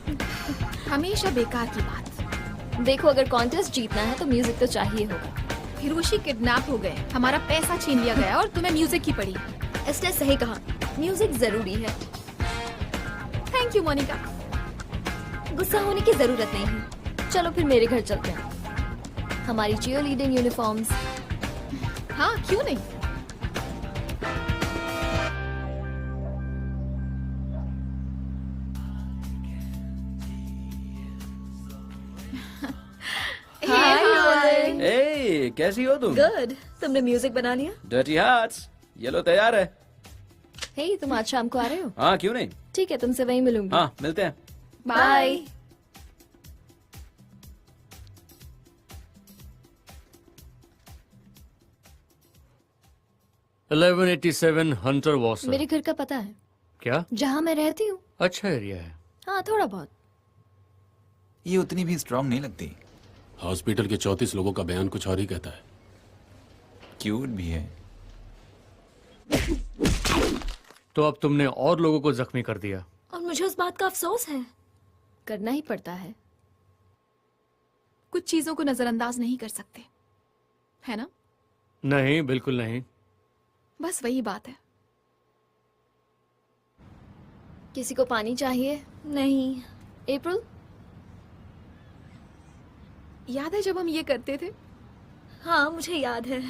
हमेशा बेकार की बात। देखो, अगर कॉन्टेस्ट जीतना है तो म्यूजिक तो चाहिए होगा। हिरोशी किडनैप हो गए, हमारा पैसा छीन लिया गया और तुम्हें म्यूजिक की पड़ी। इसने सही कहा, म्यूजिक जरूरी है। Thank you Monica. गुस्सा होने की जरूरत नहीं है। चलो फिर मेरे घर चलते हैं। हमारी चीयर लीडिंग यूनिफॉर्म्स। हाँ, क्यों नहीं। हे कैसी हो तुम? गुड। तुमने म्यूजिक बना लिया? डर्टी हार्ट्स, ये लो तैयार है। हे तुम आज शाम को आ रहे हो? हाँ क्यों नहीं। ठीक है, तुमसे वहीं मिलूंगी। हाँ मिलते हैं। बाय। हंटर वॉसन। मेरे घर का पता है क्या? जहाँ मैं रहती हूँ। अच्छा एरिया है। हाँ थोड़ा बहुत। ये उतनी भी स्ट्रांग नहीं लगती। हॉस्पिटल के 34 लोगों का बयान कुछ और ही कहता है। क्यूट भी है। तो अब तुमने और लोगों को जख्मी कर दिया। और मुझे उस बात का अफसोस है। करना ही पड़ता है। कुछ चीजों को नजरअंदाज नहीं कर सकते, है ना? नहीं, बिल्कुल नहीं। बस वही बात है। किसी को पानी चाहिए? नहीं। अप्रैल, याद है जब हम ये करते थे? हाँ मुझे याद है।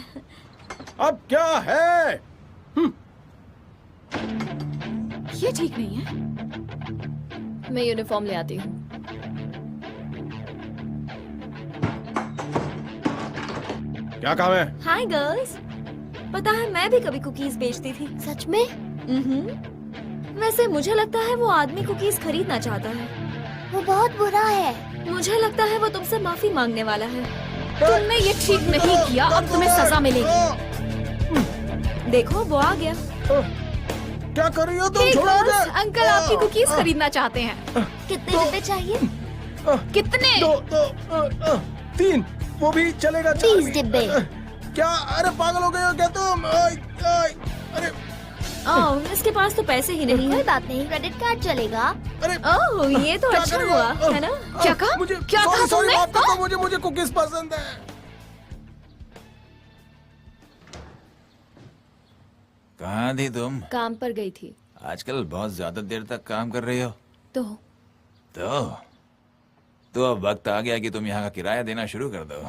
अब क्या है? ये ठीक नहीं है। मैं यूनिफॉर्म ले आती हूँ। क्या काम है? हाय गर्ल्स, पता है मैं भी कभी कुकीज बेचती थी। सच में? वैसे मुझे लगता है वो आदमी कुकीज खरीदना चाहता है। वो बहुत बुरा है। मुझे लगता है वो तुमसे माफी मांगने वाला है। तुमने ये ठीक नहीं किया, अब तुम्हें सजा मिलेगी। देखो वो आ गया। क्या कर रही हो तुम? Hey छोड़ो girls, मुझे। अंकल आपकी कुकीज खरीदना चाहते हैं। कितने रुपए चाहिए? कितने? 3। वो भी चलेगा। 30 डिब्बे। क्या? अरे पागल हो गए हो क्या तुम? अरे इसके पास तो पैसे ही नहीं कोई है। बात नहीं, क्रेडिट कार्ड चलेगा। अरे ओह ये तो क्या अच्छा कर रही हुआ, हो? है ना? क्या कहा? मुझे क्या कहा सॉरी तुमने? माफ कर दो, मुझे कुकीज पसंद है। कहाँ थी तुम? काम पर गई थी। आजकल बहुत ज्यादा देर तक काम कर रही हो। तो अब वक्त आ गया कि तुम यहाँ का किराया देना शुरू कर दो।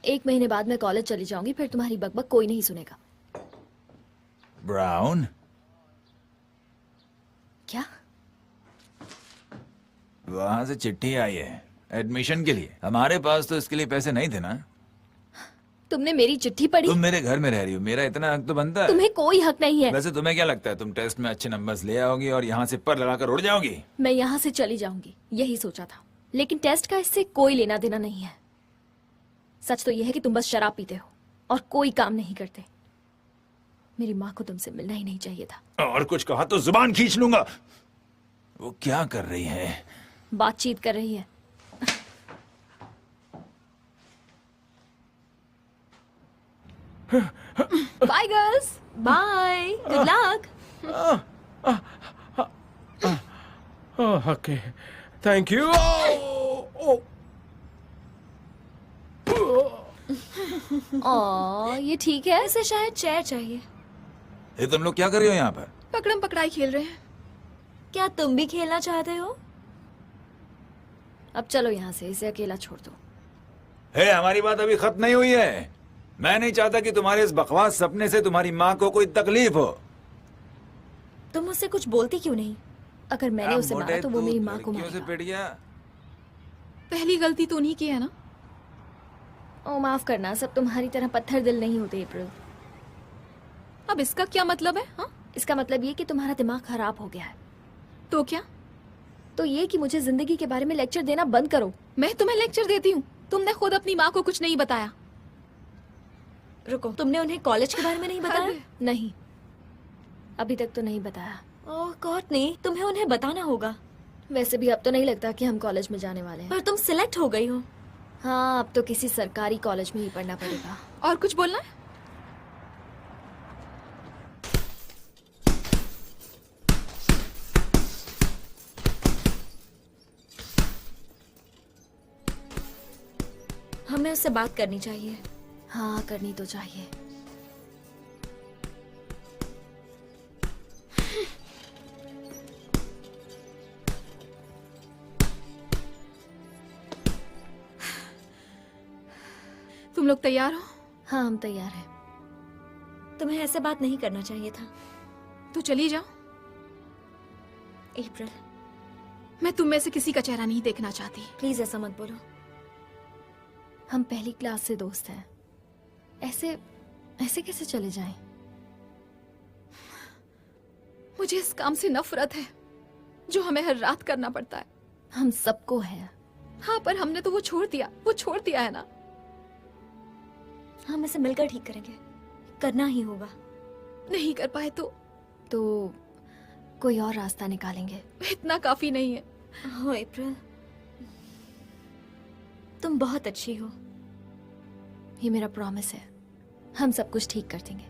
1 महीने बाद मैं कॉलेज चली जाऊंगी, फिर तुम्हारी बकबक कोई नहीं सुनेगा। ब्राउन, क्या? वहां से चिट्ठी आई है एडमिशन के लिए। हमारे पास तो इसके लिए पैसे नहीं थे ना। तुमने मेरी चिट्ठी पढ़ी? तुम मेरे घर में रह रही हो, मेरा इतना हक तो बनता है। तुम्हें कोई हक नहीं है। वैसे तुम्हें क्या लगता है तुम टेस्ट में अच्छे नंबर्स ले आओगी और यहाँ से पर लगाकर उड़ जाओगी? मैं यहाँ से चली जाऊंगी, यही सोचा था। लेकिन टेस्ट का इससे कोई लेना देना नहीं है। सच तो यह है कि तुम बस शराब पीते हो और कोई काम नहीं करते। मेरी माँ को तुमसे मिलना ही नहीं चाहिए था। और कुछ कहा तो जुबान खींच लूंगा। वो क्या कर रही है? बातचीत कर रही है। Bye girls. Bye, good luck. Okay, thank you. ये ठीक है। ऐसे शायद चेयर चाहिए। ये तुम लोग क्या कर रही हो यहाँ पर? पकड़म पकड़ाई खेल रहे हैं। क्या तुम भी खेलना चाहते हो? अब चलो यहाँ से, इसे अकेला छोड़ दो। हे, हमारी बात अभी खत्म नहीं हुई है। मैं नहीं चाहता कि तुम्हारे इस बकवास सपने से तुम्हारी माँ को कोई तकलीफ हो। तुम मुझसे कुछ बोलती क्यों नहीं? अगर मैंने उसे मारा तो वो मेरी माँ को लड़कियों से मारेगा। पिट गया। पहली गलती तो उन्हीं की है ना। ओ माफ करना, सब तुम्हारी तरह पत्थर दिल नहीं होते अप्रैल। अब इसका क्या मतलब है? हाँ? इसका मतलब ये कि तुम्हारा दिमाग खराब हो गया है। तो क्या? तो ये कि मुझे जिंदगी के बारे में लेक्चर देना बंद करो। मैं तुम्हें लेक्चर देती हूँ? तुमने खुद अपनी माँ को कुछ नहीं बताया। रुको, तुमने उन्हें कॉलेज के बारे में नहीं बताया? नहीं, अभी तक तो नहीं बताया। ओह कोर्टनी, तुम्हें उन्हें बताना होगा। वैसे भी अब तो नहीं लगता कि हम कॉलेज में जाने वाले हैं। पर तुम सिलेक्ट हो गई हो। हाँ, अब तो किसी सरकारी कॉलेज में ही पढ़ना पड़ेगा। और कुछ बोलना है? हमें उससे बात करनी चाहिए। हाँ, करनी तो चाहिए। तुम लोग तैयार हो? हाँ, हम तैयार हैं। तुम्हें ऐसे बात नहीं करना चाहिए था। तो चली जाओ। अप्रैल, मैं तुम में से किसी का चेहरा नहीं देखना चाहती। प्लीज ऐसा मत बोलो। हम पहली क्लास से दोस्त हैं। ऐसे ऐसे कैसे चले जाएं? मुझे इस काम से नफरत है जो हमें हर रात करना पड़ता है। हम सबको है। हाँ, पर हमने तो वो छोड़ दिया है ना। हम इसे मिलकर ठीक करेंगे, करना ही होगा। नहीं कर पाए तो कोई और रास्ता निकालेंगे। इतना काफी नहीं है। हो अप्रैल, तुम बहुत अच्छी हो। ये मेरा प्रॉमिस है, हम सब कुछ ठीक कर देंगे।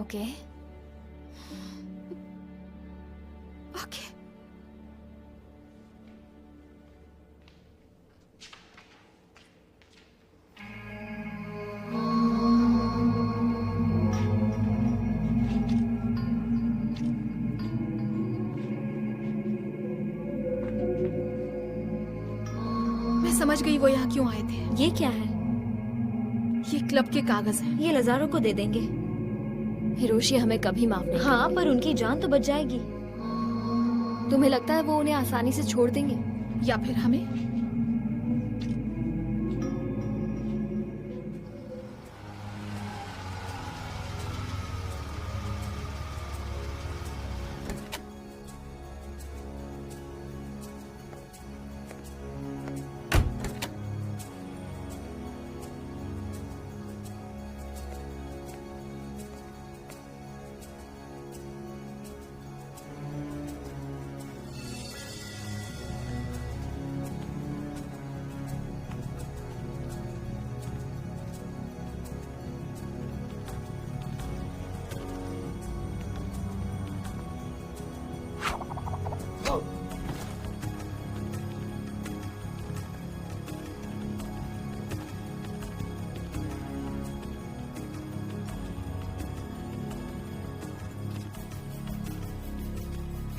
ओके? ओके। मैं समझ गई वो यहाँ क्यों आए थे। ये क्या है? ये क्लब के कागज हैं। ये लजारो को दे देंगे। हिरोशी हमें कभी माफ नहीं हाँ, करेंगे। पर उनकी जान तो बच जाएगी। तुम्हें लगता है वो उन्हें आसानी से छोड़ देंगे? या फिर हमें?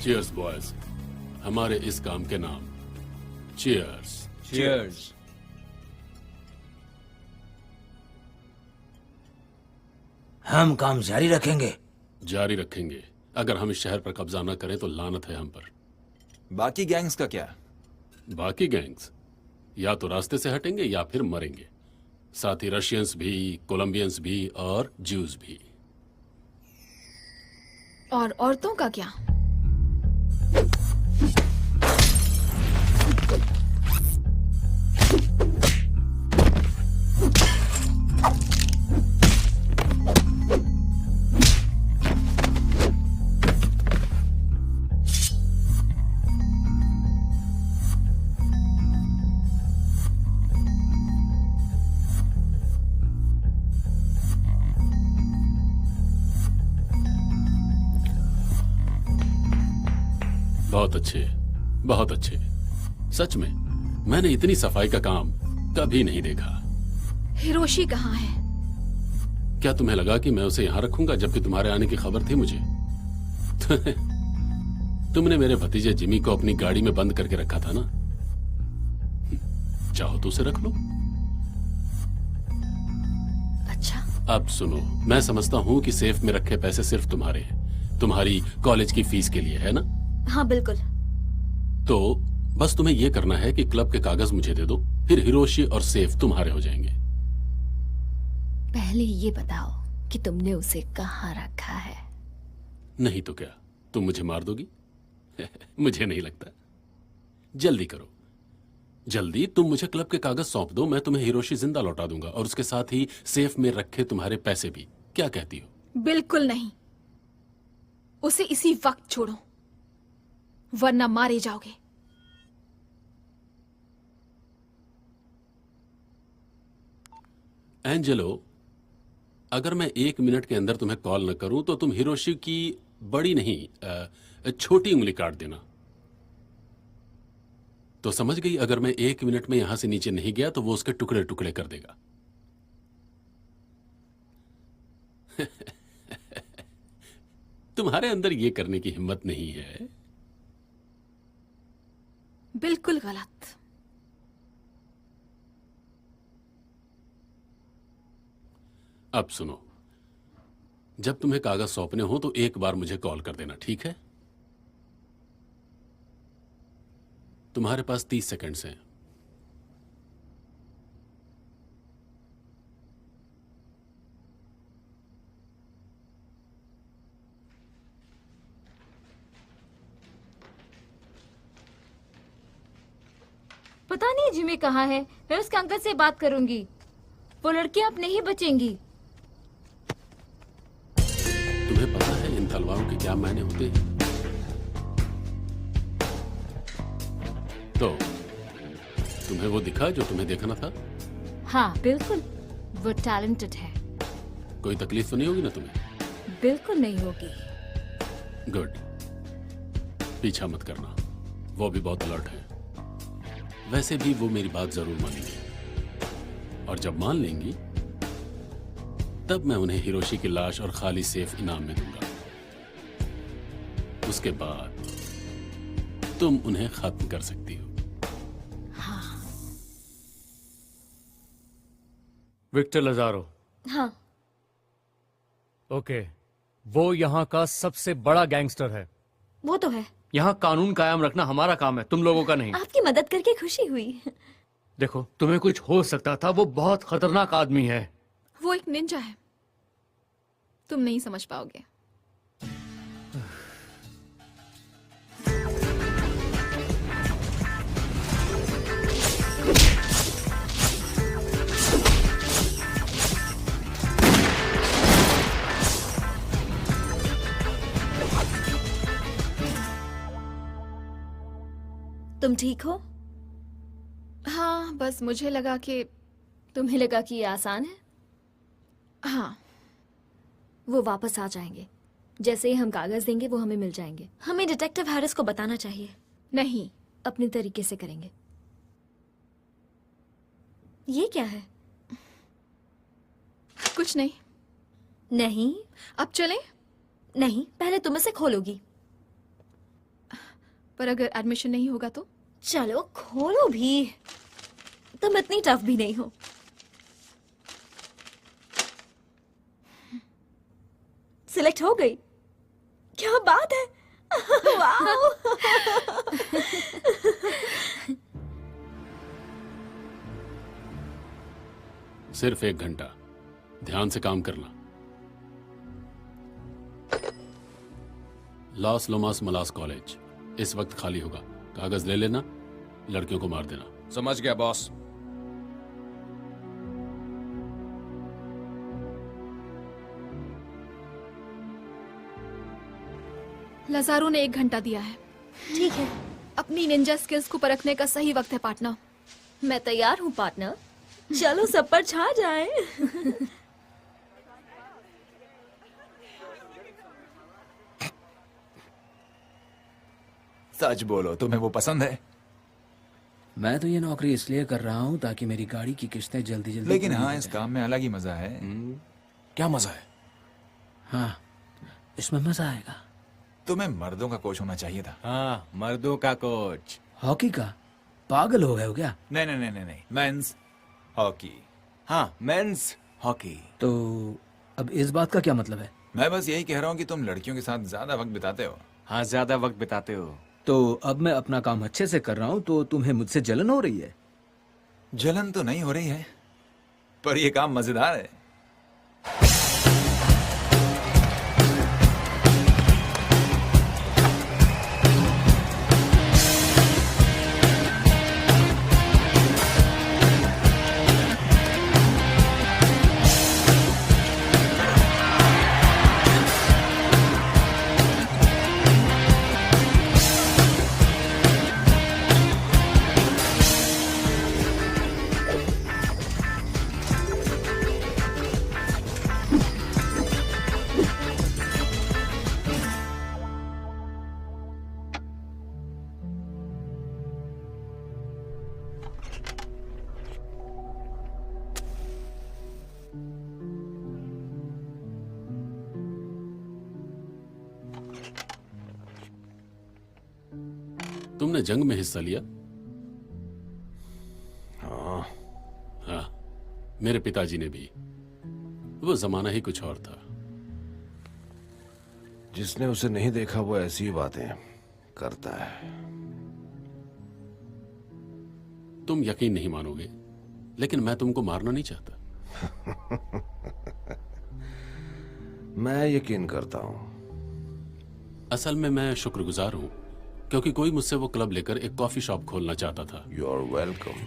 चीयर्स बॉयज, हमारे इस काम के नाम। चीयर्स। Cheers. हम काम जारी रखेंगे। जारी रखेंगे। अगर हम इस शहर पर कब्जा न करें तो लानत है हम पर। बाकी गैंग्स का क्या? बाकी गैंग्स या तो रास्ते से हटेंगे या फिर मरेंगे। साथ ही रशियंस भी, कोलंबियंस भी और ज्यूज भी। और औरतों का क्या? बहुत अच्छे, बहुत अच्छे। सच में मैंने इतनी सफाई का काम कभी नहीं देखा। हिरोशी कहाँ है? क्या तुम्हें लगा कि मैं उसे यहां रखूंगा जबकि तुम्हारे आने की खबर थी मुझे? तुमने मेरे भतीजे जिमी को अपनी गाड़ी में बंद करके रखा था ना? चाहो तो उसे रख लो। अच्छा। अब सुनो, मैं समझता हूं कि सेफ में रखे पैसे सिर्फ तुम्हारे हैं, तुम्हारी कॉलेज की फीस के लिए, है ना? हाँ बिल्कुल। तो बस तुम्हें यह करना है कि क्लब के कागज मुझे दे दो, फिर हिरोशी और सेफ तुम्हारे हो जाएंगे। पहले ये बताओ कि तुमने उसे कहाँ रखा है? नहीं तो क्या तुम मुझे मार दोगी? मुझे नहीं लगता। जल्दी करो, जल्दी। तुम मुझे क्लब के कागज सौंप दो, मैं तुम्हें हिरोशी जिंदा लौटा दूंगा और उसके साथ ही सेफ में रखे तुम्हारे पैसे भी। क्या कहती हो? बिल्कुल नहीं। उसे इसी वक्त छोड़ो, वरना मारे जाओगे। एंजेलो, अगर मैं 1 मिनट के अंदर तुम्हें कॉल न करूं तो तुम हिरोशी की बड़ी नहीं छोटी उंगली काट देना। तो समझ गई? अगर मैं 1 मिनट में यहां से नीचे नहीं गया तो वो उसके टुकड़े टुकड़े कर देगा। तुम्हारे अंदर ये करने की हिम्मत नहीं है। बिल्कुल गलत। अब सुनो, जब तुम्हें कागज सौंपने हो तो एक बार मुझे कॉल कर देना, ठीक है? तुम्हारे पास 30 सेकंड्स हैं। पता नहीं जिमी कहाँ है। मैं उसके अंकल से बात करूंगी। वो लड़कियां अब नहीं बचेंगी। तुम्हें पता है इन तलवारों के क्या मायने होते हैं? तो तुम्हें वो दिखा जो तुम्हें देखना था? हाँ बिल्कुल, वो टैलेंटेड है। कोई तकलीफ तो नहीं होगी ना तुम्हें? बिल्कुल नहीं होगी। गुड। पीछा मत करना, वो भी बहुत अलर्ट है। वैसे भी वो मेरी बात जरूर मानेंगी, और जब मान लेंगी तब मैं उन्हें हिरोशी की लाश और खाली सेफ इनाम में दूंगा। उसके बाद तुम उन्हें खत्म कर सकती हो। हाँ। Victor Lazaro. हाँ। ओके, वो यहाँ का सबसे बड़ा गैंगस्टर है। वो तो है। यहाँ कानून कायम रखना हमारा काम है, तुम लोगों का नहीं। आपकी मदद करके खुशी हुई। देखो, तुम्हें कुछ हो सकता था। वो बहुत खतरनाक आदमी है। वो एक निंजा है, तुम नहीं समझ पाओगे। तुम ठीक हो? हाँ, बस मुझे लगा कि तुम्हें लगा कि ये आसान है? हाँ। वो वापस आ जाएंगे। जैसे ही हम कागज देंगे वो हमें मिल जाएंगे। हमें डिटेक्टिव हैरिस को बताना चाहिए। नहीं, अपने तरीके से करेंगे। ये क्या है? कुछ नहीं। नहीं। अब चलें? नहीं, पहले तुम इसे खोलोगी। पर अगर एडमिशन नहीं होगा तो? चलो खोलो भी। तुम इतनी टफ भी नहीं हो। सिलेक्ट हो गई। क्या बात है। वाओ। सिर्फ 1 घंटा ध्यान से काम करना। लॉस लोमास मलास कॉलेज इस वक्त खाली होगा। कागज ले लेना, लड़कियों को मार देना। समझ गया बॉस। लजारो ने 1 घंटा दिया है। ठीक है। अपनी निंजा स्किल्स को परखने का सही वक्त है पार्टनर। मैं तैयार हूँ पार्टनर। चलो सब पर छा जाए। सच बोलो, तुम्हें वो पसंद है? मैं तो ये नौकरी इसलिए कर रहा हूँ ताकि मेरी गाड़ी की किस्तें जल्दी जल्दी लेकिन पूरी हाँ, हो इस जाएं। काम में अलग ही मजा है। क्या मजा है? हाँ, इसमें मजा आएगा। तुम्हें मर्दों का कोच होना चाहिए था। हाँ, मर्दों का कोच। हॉकी का? पागल हो गए हो क्या? नहीं नहीं नहीं नहीं, मेंस हॉकी। हाँ, मेंस हॉकी। तो अब इस बात का क्या मतलब है? मैं बस यही कह रहा हूँ कि तुम लड़कियों के साथ ज्यादा वक्त बिताते हो। हाँ, ज्यादा वक्त बिताते हो। तो अब मैं अपना काम अच्छे से कर रहा हूँ तो तुम्हें मुझसे जलन हो रही है? जलन तो नहीं हो रही है, पर ये काम मजेदार है। तुमने जंग में हिस्सा लिया? हाँ, मेरे पिताजी ने भी। वो जमाना ही कुछ और था। जिसने उसे नहीं देखा वो ऐसी ही बातें करता है। तुम यकीन नहीं मानोगे, लेकिन मैं तुमको मारना नहीं चाहता। मैं यकीन करता हूं। असल में मैं शुक्रगुजार हूं क्योंकि कोई मुझसे वो क्लब लेकर एक कॉफी शॉप खोलना चाहता था। You are welcome.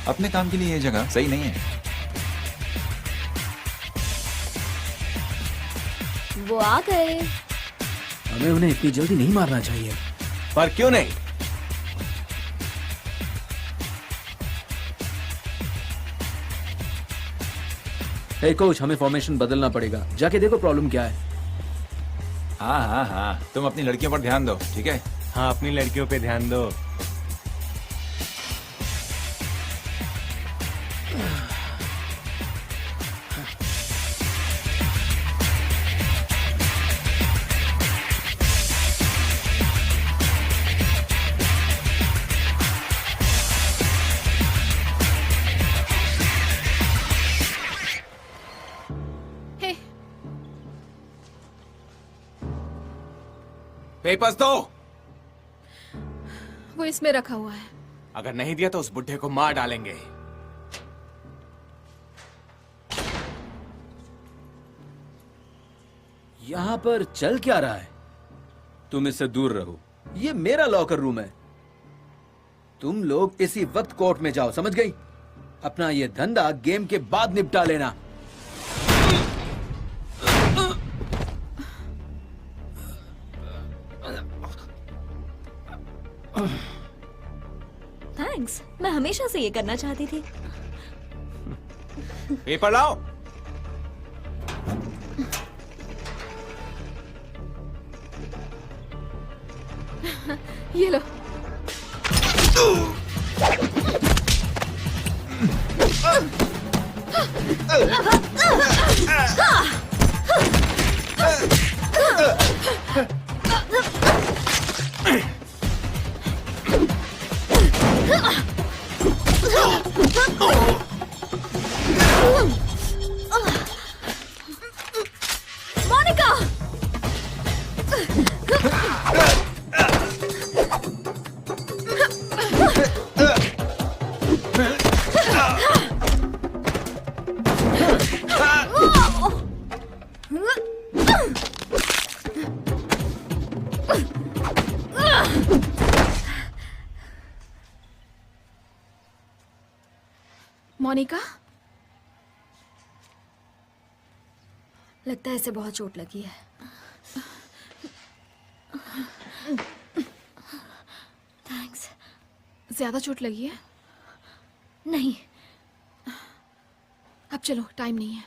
अपने काम के लिए ये जगह सही नहीं है। वो आ गए। हमें उन्हें इतनी जल्दी नहीं मारना चाहिए। पर क्यों नहीं? हे कोच, हमें फॉर्मेशन बदलना पड़ेगा। जाके देखो प्रॉब्लम क्या है। हाँ हाँ हाँ, तुम अपनी लड़कियों पर ध्यान दो, ठीक है? हाँ, अपनी लड़कियों पे ध्यान दो। पेपर्स दो। वो इसमें रखा हुआ है। अगर नहीं दिया तो उस बुढ़े को मार डालेंगे। यहाँ पर चल क्या रहा है? तुम इससे दूर रहो। ये मेरा लॉकर रूम है। तुम लोग इसी वक्त कोर्ट में जाओ, समझ गई? अपना ये धंधा गेम के बाद निपटा लेना। थैंक्स, मैं हमेशा से ये करना चाहती थी। पेपर लाओ। ये लो। मोनिका! मोनिका, लगता है इसे बहुत चोट लगी है। थैंक्स। ज्यादा चोट लगी है? नहीं। अब चलो, टाइम नहीं है।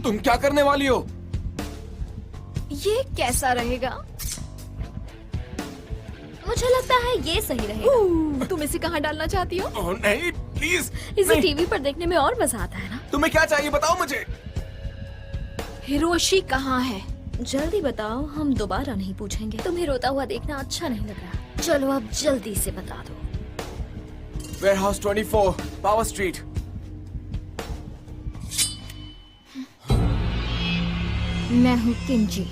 तुम क्या करने वाली हो? ये कैसा रहेगा? मुझे लगता है ये सही रहेगा। तुम इसे कहाँ डालना चाहती हो? ओह नहीं, प्लीज। इसे टीवी पर देखने में और मजा आता है ना? तुम्हें क्या चाहिए बताओ मुझे। हिरोशी कहाँ है? जल्दी बताओ, हम दोबारा नहीं पूछेंगे। तुम्हें रोता हुआ देखना अच्छा नहीं लग रहा। चलो अब जल्दी से बता दो। Warehouse 24, power street. मैं हूँ किंजी।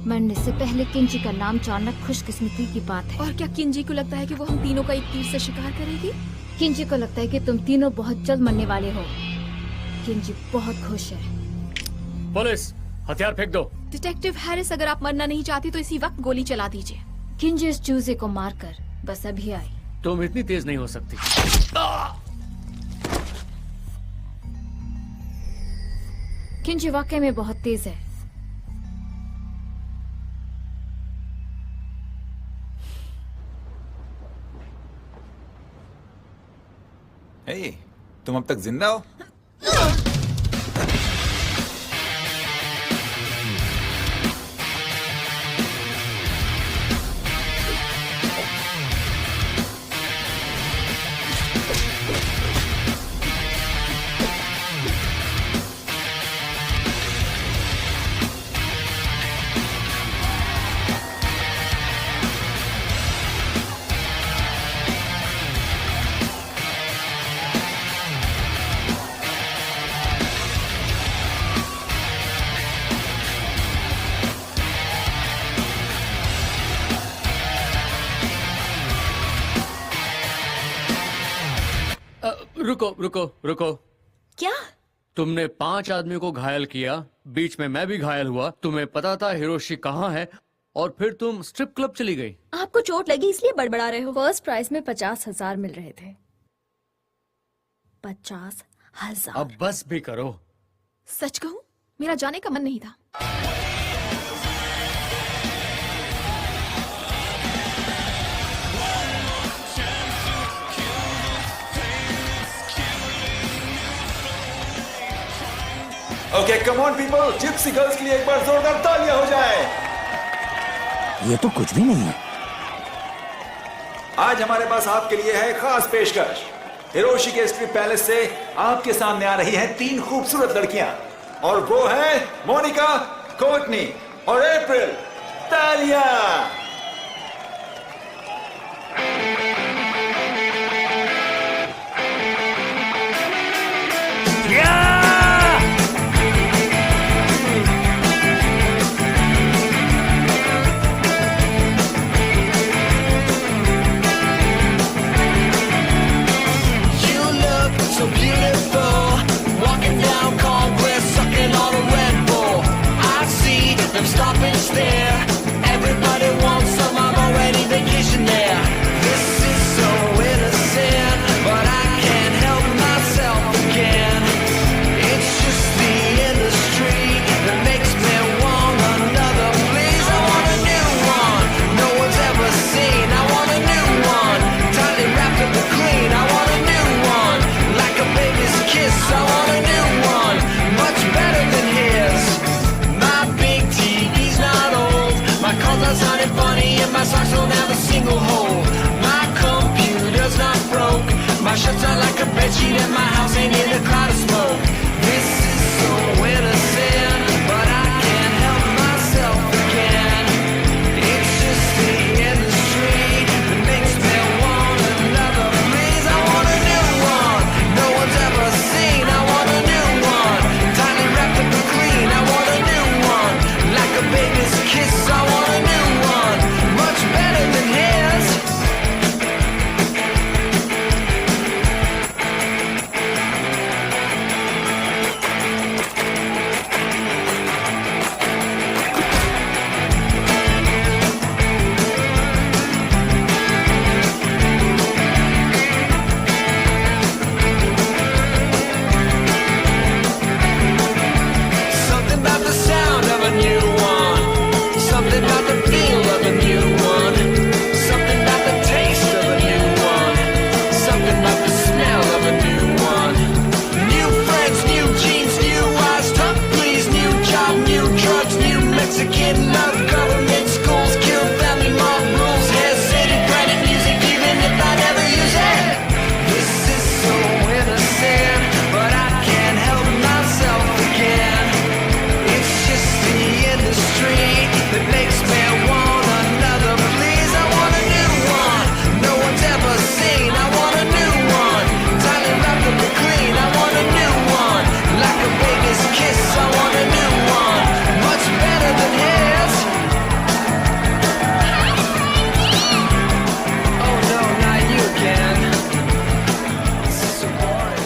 मरने से पहले किंजी का नाम जानना खुशकिस्मती की बात है। और क्या किंजी को लगता है कि वो हम तीनों का एक तीर से शिकार करेगी? किंजी को लगता है कि तुम तीनों बहुत जल्द मरने वाले हो। किंजी बहुत खुश है। पुलिस, हथियार फेंक दो। डिटेक्टिव हैरिस, अगर आप मरना नहीं चाहती तो इसी वक्त गोली चला दीजिए। किंजी इस चूजे को मारकर बस अभी आई। तुम इतनी तेज नहीं हो सकती। किंजी वाकई में बहुत तेज है। हे, तुम अब तक जिंदा हो? रुको रुको रुको। क्या? तुमने 5 आदमियों को घायल किया, बीच में मैं भी घायल हुआ, तुम्हें पता था हिरोशी कहाँ है, और फिर तुम स्ट्रिप क्लब चली गई। आपको चोट लगी इसलिए बड़बड़ा रहे हो। फर्स्ट प्राइज में 50,000 मिल रहे थे। 50,000। अब बस भी करो। सच कहूं, मेरा जाने का मन नहीं था। Okay, come on people, Gypsy girls के लिए एक बार जोरदार तालियां हो जाए। ये तो कुछ भी नहीं है। आज हमारे पास आपके लिए है खास पेशकश। हिरोशी के स्ट्रिप पैलेस से आपके सामने आ रही हैं 3 खूबसूरत लड़कियां, और वो हैं मोनिका, कोर्टनी और अप्रैल। तालियां। So beautiful, walking down Congress, sucking on a Red Bull. I see them stop and stare. Everybody wants some, I'm already vacation there. This is so innocent, but I can't help myself again. It's just the industry that makes me want another. Please, I want a new one, no one's ever seen. I want a new one, tightly wrapped up and clean. I want a new one, like a baby's kiss. I want a new one, much better than his. My big TV's not old, my calls are sounding funny, and my socks don't have a single hole. My computer's not broke, my shirt's not like a bedsheet, and my house ain't in a cloud of smoke. This is so innocent, but I can't help myself again. It's just the industry that makes me want another. Please, I want a new one, no one's ever seen. I want a new one, tightly wrapped up and clean. I want a new one, like a baby's kiss. I want a new one, much better than his. Something about the sound of a new one, something about the feel of a new one, something about the taste of a new one, something about the smell of a new one. New friends, new jeans, new eyes, tough please, new job, new drugs, new Mexican love, government schools, kill family, mob rules, hair city, branded music, even if I never use it. This is so innocent, but I can't help myself again. It's just the industry that makes me want another. Please, I want a new one, no one's ever seen. I want a new one, tightly wrapped up and clean. I want a new one, like a baby's kiss. I want a new one, much better than his. Oh no, not you again. This is so boring.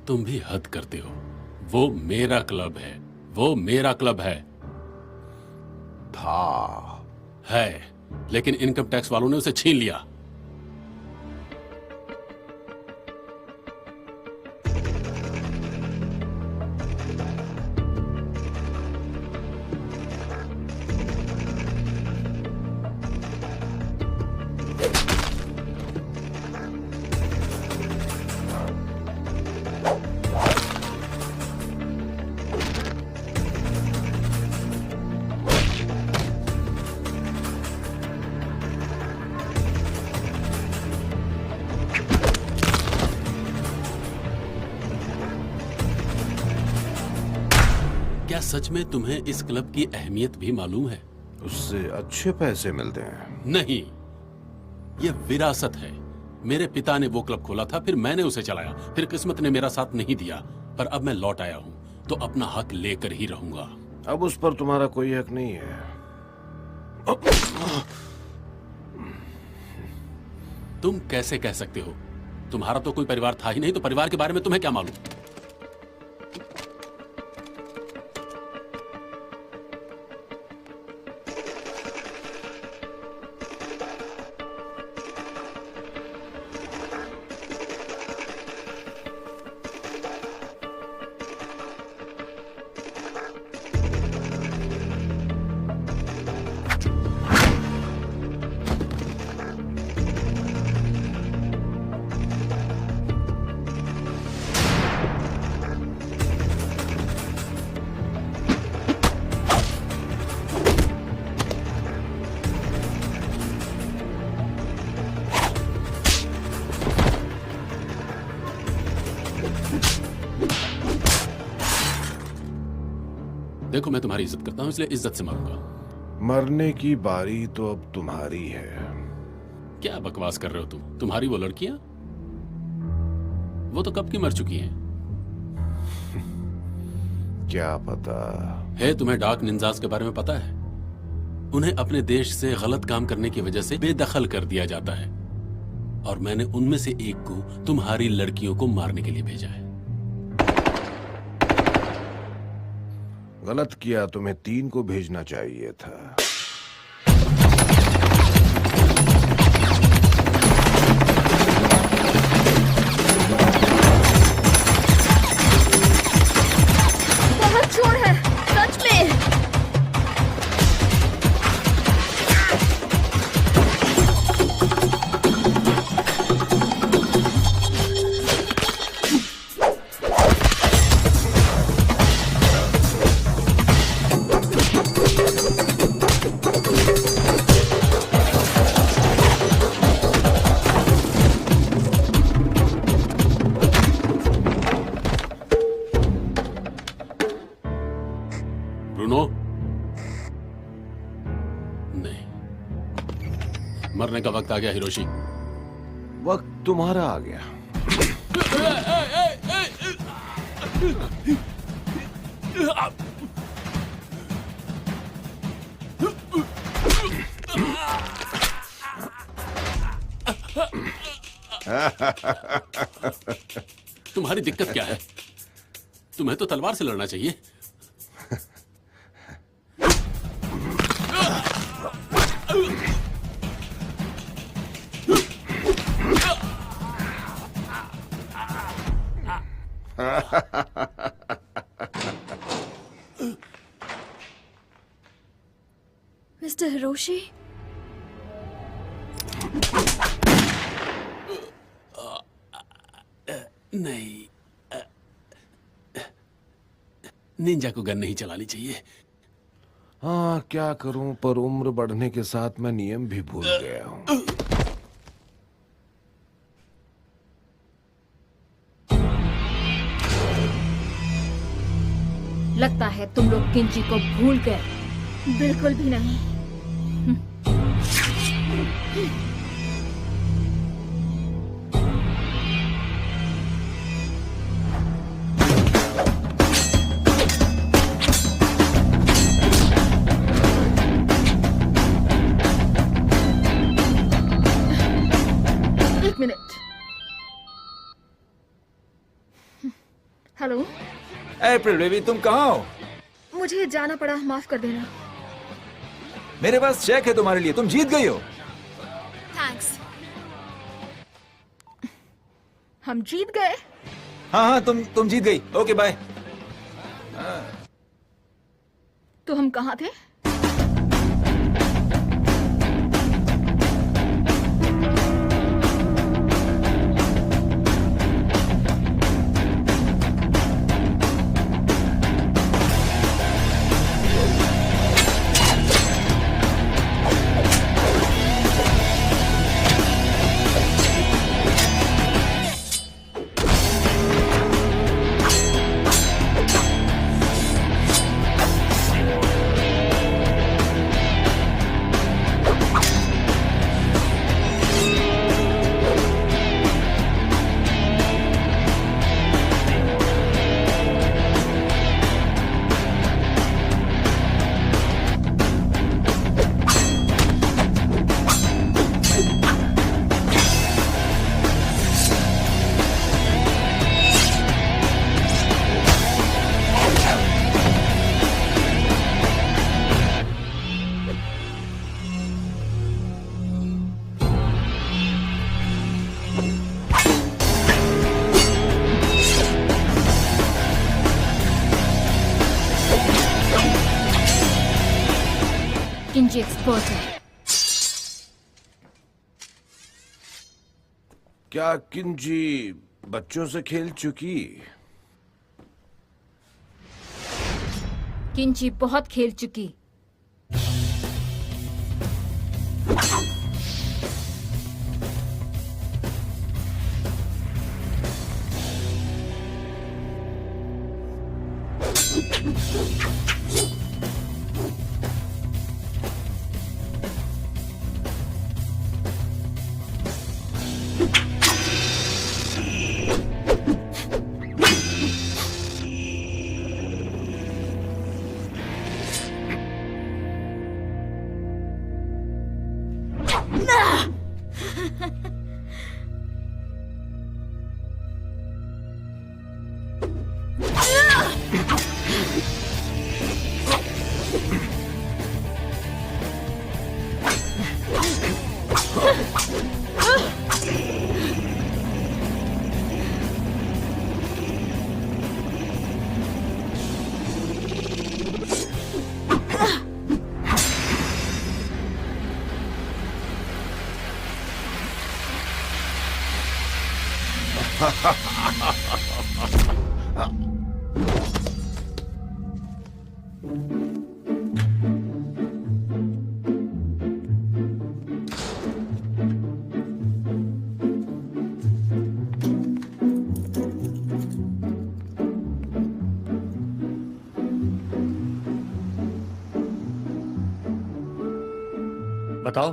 तुम भी हद करते हो। वो मेरा club है, वो मेरा क्लब है। था है, लेकिन इनकम टैक्स वालों ने उसे छीन लिया। क्या सच में तुम्हें इस क्लब की अहमियत भी मालूम है? उससे अच्छे पैसे मिलते हैं। नहीं, यह विरासत है। मेरे पिता ने वो क्लब खोला था, फिर मैंने उसे चलाया, फिर किस्मत ने मेरा साथ नहीं दिया, पर अब मैं लौट आया हूं, तो अपना हक लेकर ही रहूंगा। अब उस पर तुम्हारा कोई हक नहीं है। तुम कैसे कह सकते हो? तुम्हारा तो कोई परिवार था ही नहीं, तो परिवार के बारे में तुम्हें क्या मालूम? देखो, मैं तुम्हारी इज्जत करता हूं, इसलिए इज्जत से मारूंगा। मरने की बारी तो अब तुम्हारी है। क्या बकवास कर रहे हो तुम? तुम्हारी वो लड़कियां, वो तो कब की मर चुकी हैं। क्या पता है तुम्हें डार्क निंजास के बारे में पता है? उन्हें अपने देश से गलत काम करने की वजह से बेदखल कर दिया जाता है, और मैंने उनमें से एक को तुम्हारी लड़कियों को मारने के लिए भेजा है। गलत किया, तुम्हें 3 को भेजना चाहिए था। बहुत जोर है, सच में। ब्रूनो, नहीं, मरने का वक्त आ गया हिरोशी। वक्त तुम्हारा आ गया। तुम्हारी दिक्कत क्या है? तुम्हें तो तलवार से लड़ना चाहिए। मिस्टर हिरोशी, नहीं, निंजा को गन नहीं चलानी चाहिए। हाँ, क्या करूं, पर उम्र बढ़ने के साथ मैं नियम भी भूल गया हूं। लगता है तुम लोग किंची को भूल गए। बिल्कुल भी नहीं। एक मिनट। हेलो अप्रैल बेबी, तुम कहाँ हो? मुझे जाना पड़ा, माफ कर देना। मेरे पास चेक है तुम्हारे लिए, तुम जीत गई हो। थैंक्स। हम जीत गए। हाँ, तुम जीत गई। Okay bye. तो हम कहाँ थे? किंजी एक्सपर्ट है। क्या किंजी बच्चों से खेल चुकी? किंजी बहुत खेल चुकी। बताओ।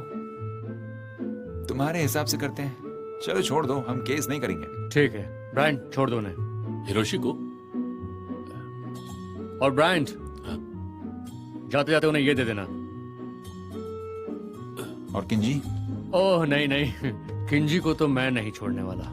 तुम्हारे हिसाब से करते हैं। चलो छोड़ दो, हम केस नहीं करेंगे। ठीक है ब्रायन, छोड़ दो उन्हें। हिरोशी को और ब्रायन, जाते जाते उन्हें ये दे देना। और किंजी? ओह नहीं नहीं, किंजी को तो मैं नहीं छोड़ने वाला।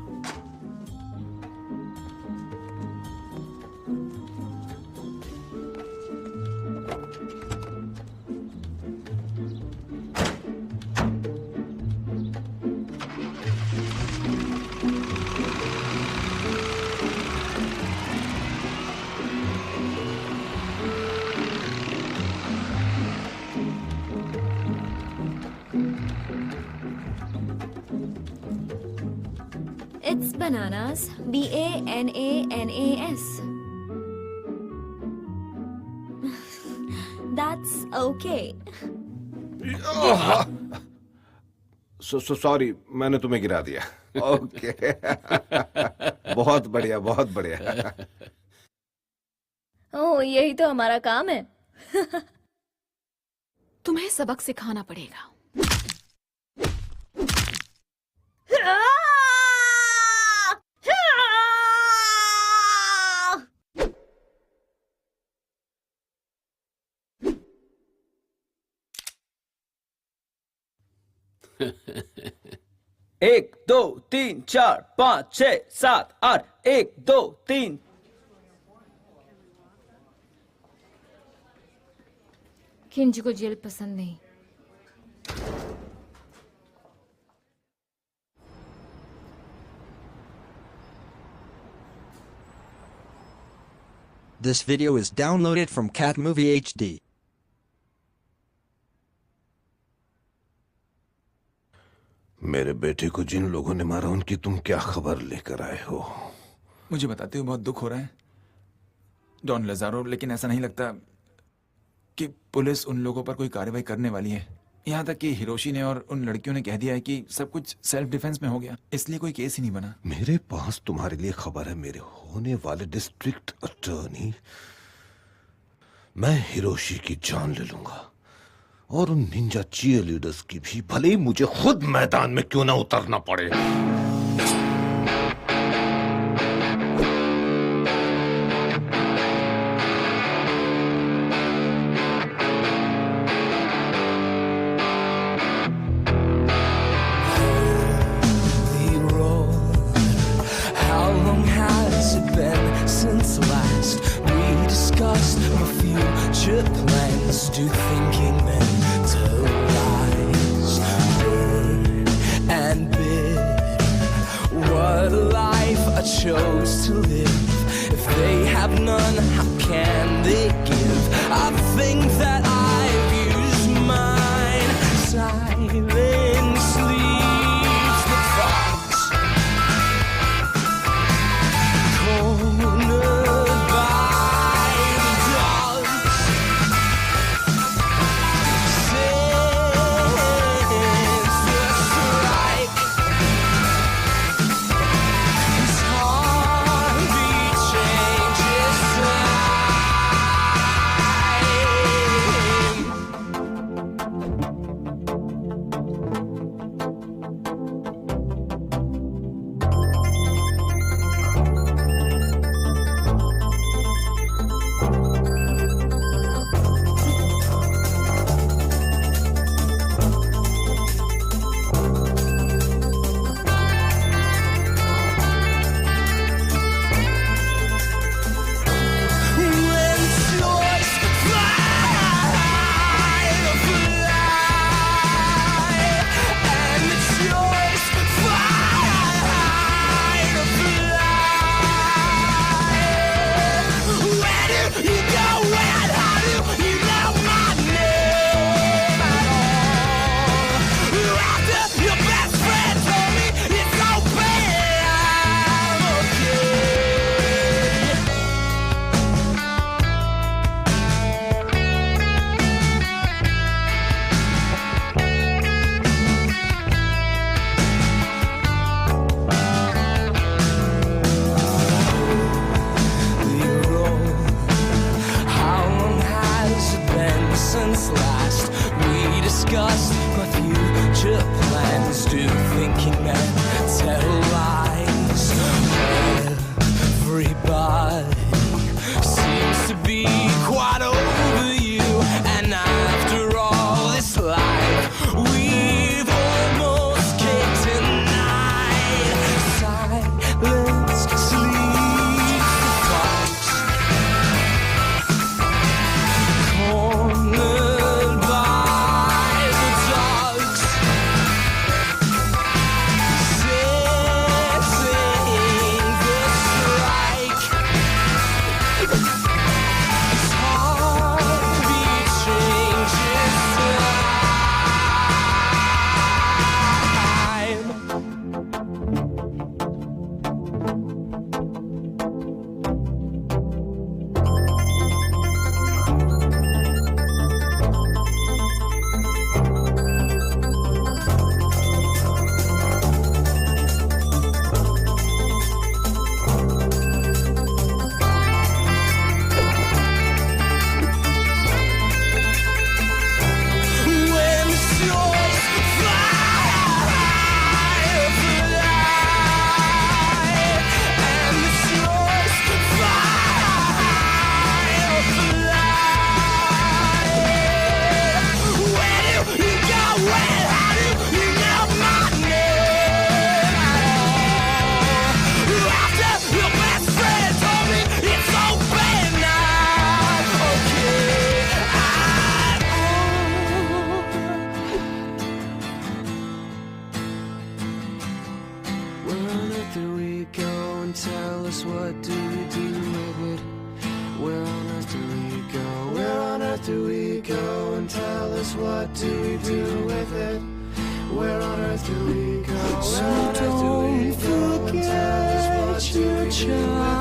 It's bananas. BANANAS. That's okay. Sorry, मैंने तुम्हें गिरा दिया। ओके। बहुत बढ़िया, बहुत बढ़िया। ओह, यही तो हमारा काम है। तुम्हें सबक सिखाना पड़ेगा। एक दो तीन चार पाँच छः सात आठ, एक दो तीन। किंजी को जेल पसंद नहीं। This video is downloaded from Cat Movie HD. मेरे बेटे को जिन लोगों ने मारा उनकी तुम क्या खबर लेकर आए हो? मुझे बताते हुए बहुत दुख हो रहा है डॉन लजारो, लेकिन ऐसा नहीं लगता कि पुलिस उन लोगों पर कोई कार्रवाई करने वाली है। यहाँ तक कि हिरोशी ने और उन लड़कियों ने कह दिया है कि सब कुछ सेल्फ डिफेंस में हो गया, इसलिए कोई केस ही नहीं बना। मेरे पास तुम्हारे लिए खबर है मेरे होने वाले डिस्ट्रिक्ट अटॉर्नी। मैं हिरोशी की जान ले लूंगा और उन निंजा चीयर लीडर्स की भी, भले ही मुझे खुद मैदान में क्यों ना उतरना पड़े। How long has it been since last we discussed my future plans? Do thinking men to rise, burn and bid. What a life I chose to live. If they have none, how can they give? I think that I've used mine. Silence leaves the thoughts cornered by the dogs. Since the strike, this heartbeat changes time. earth do we go, and tell us what do we do with it? Where on earth do we go? Where on earth do we go, and tell us what do we do with it? Where on earth do we go? Where on earth do we go, and tell us what do we do with it?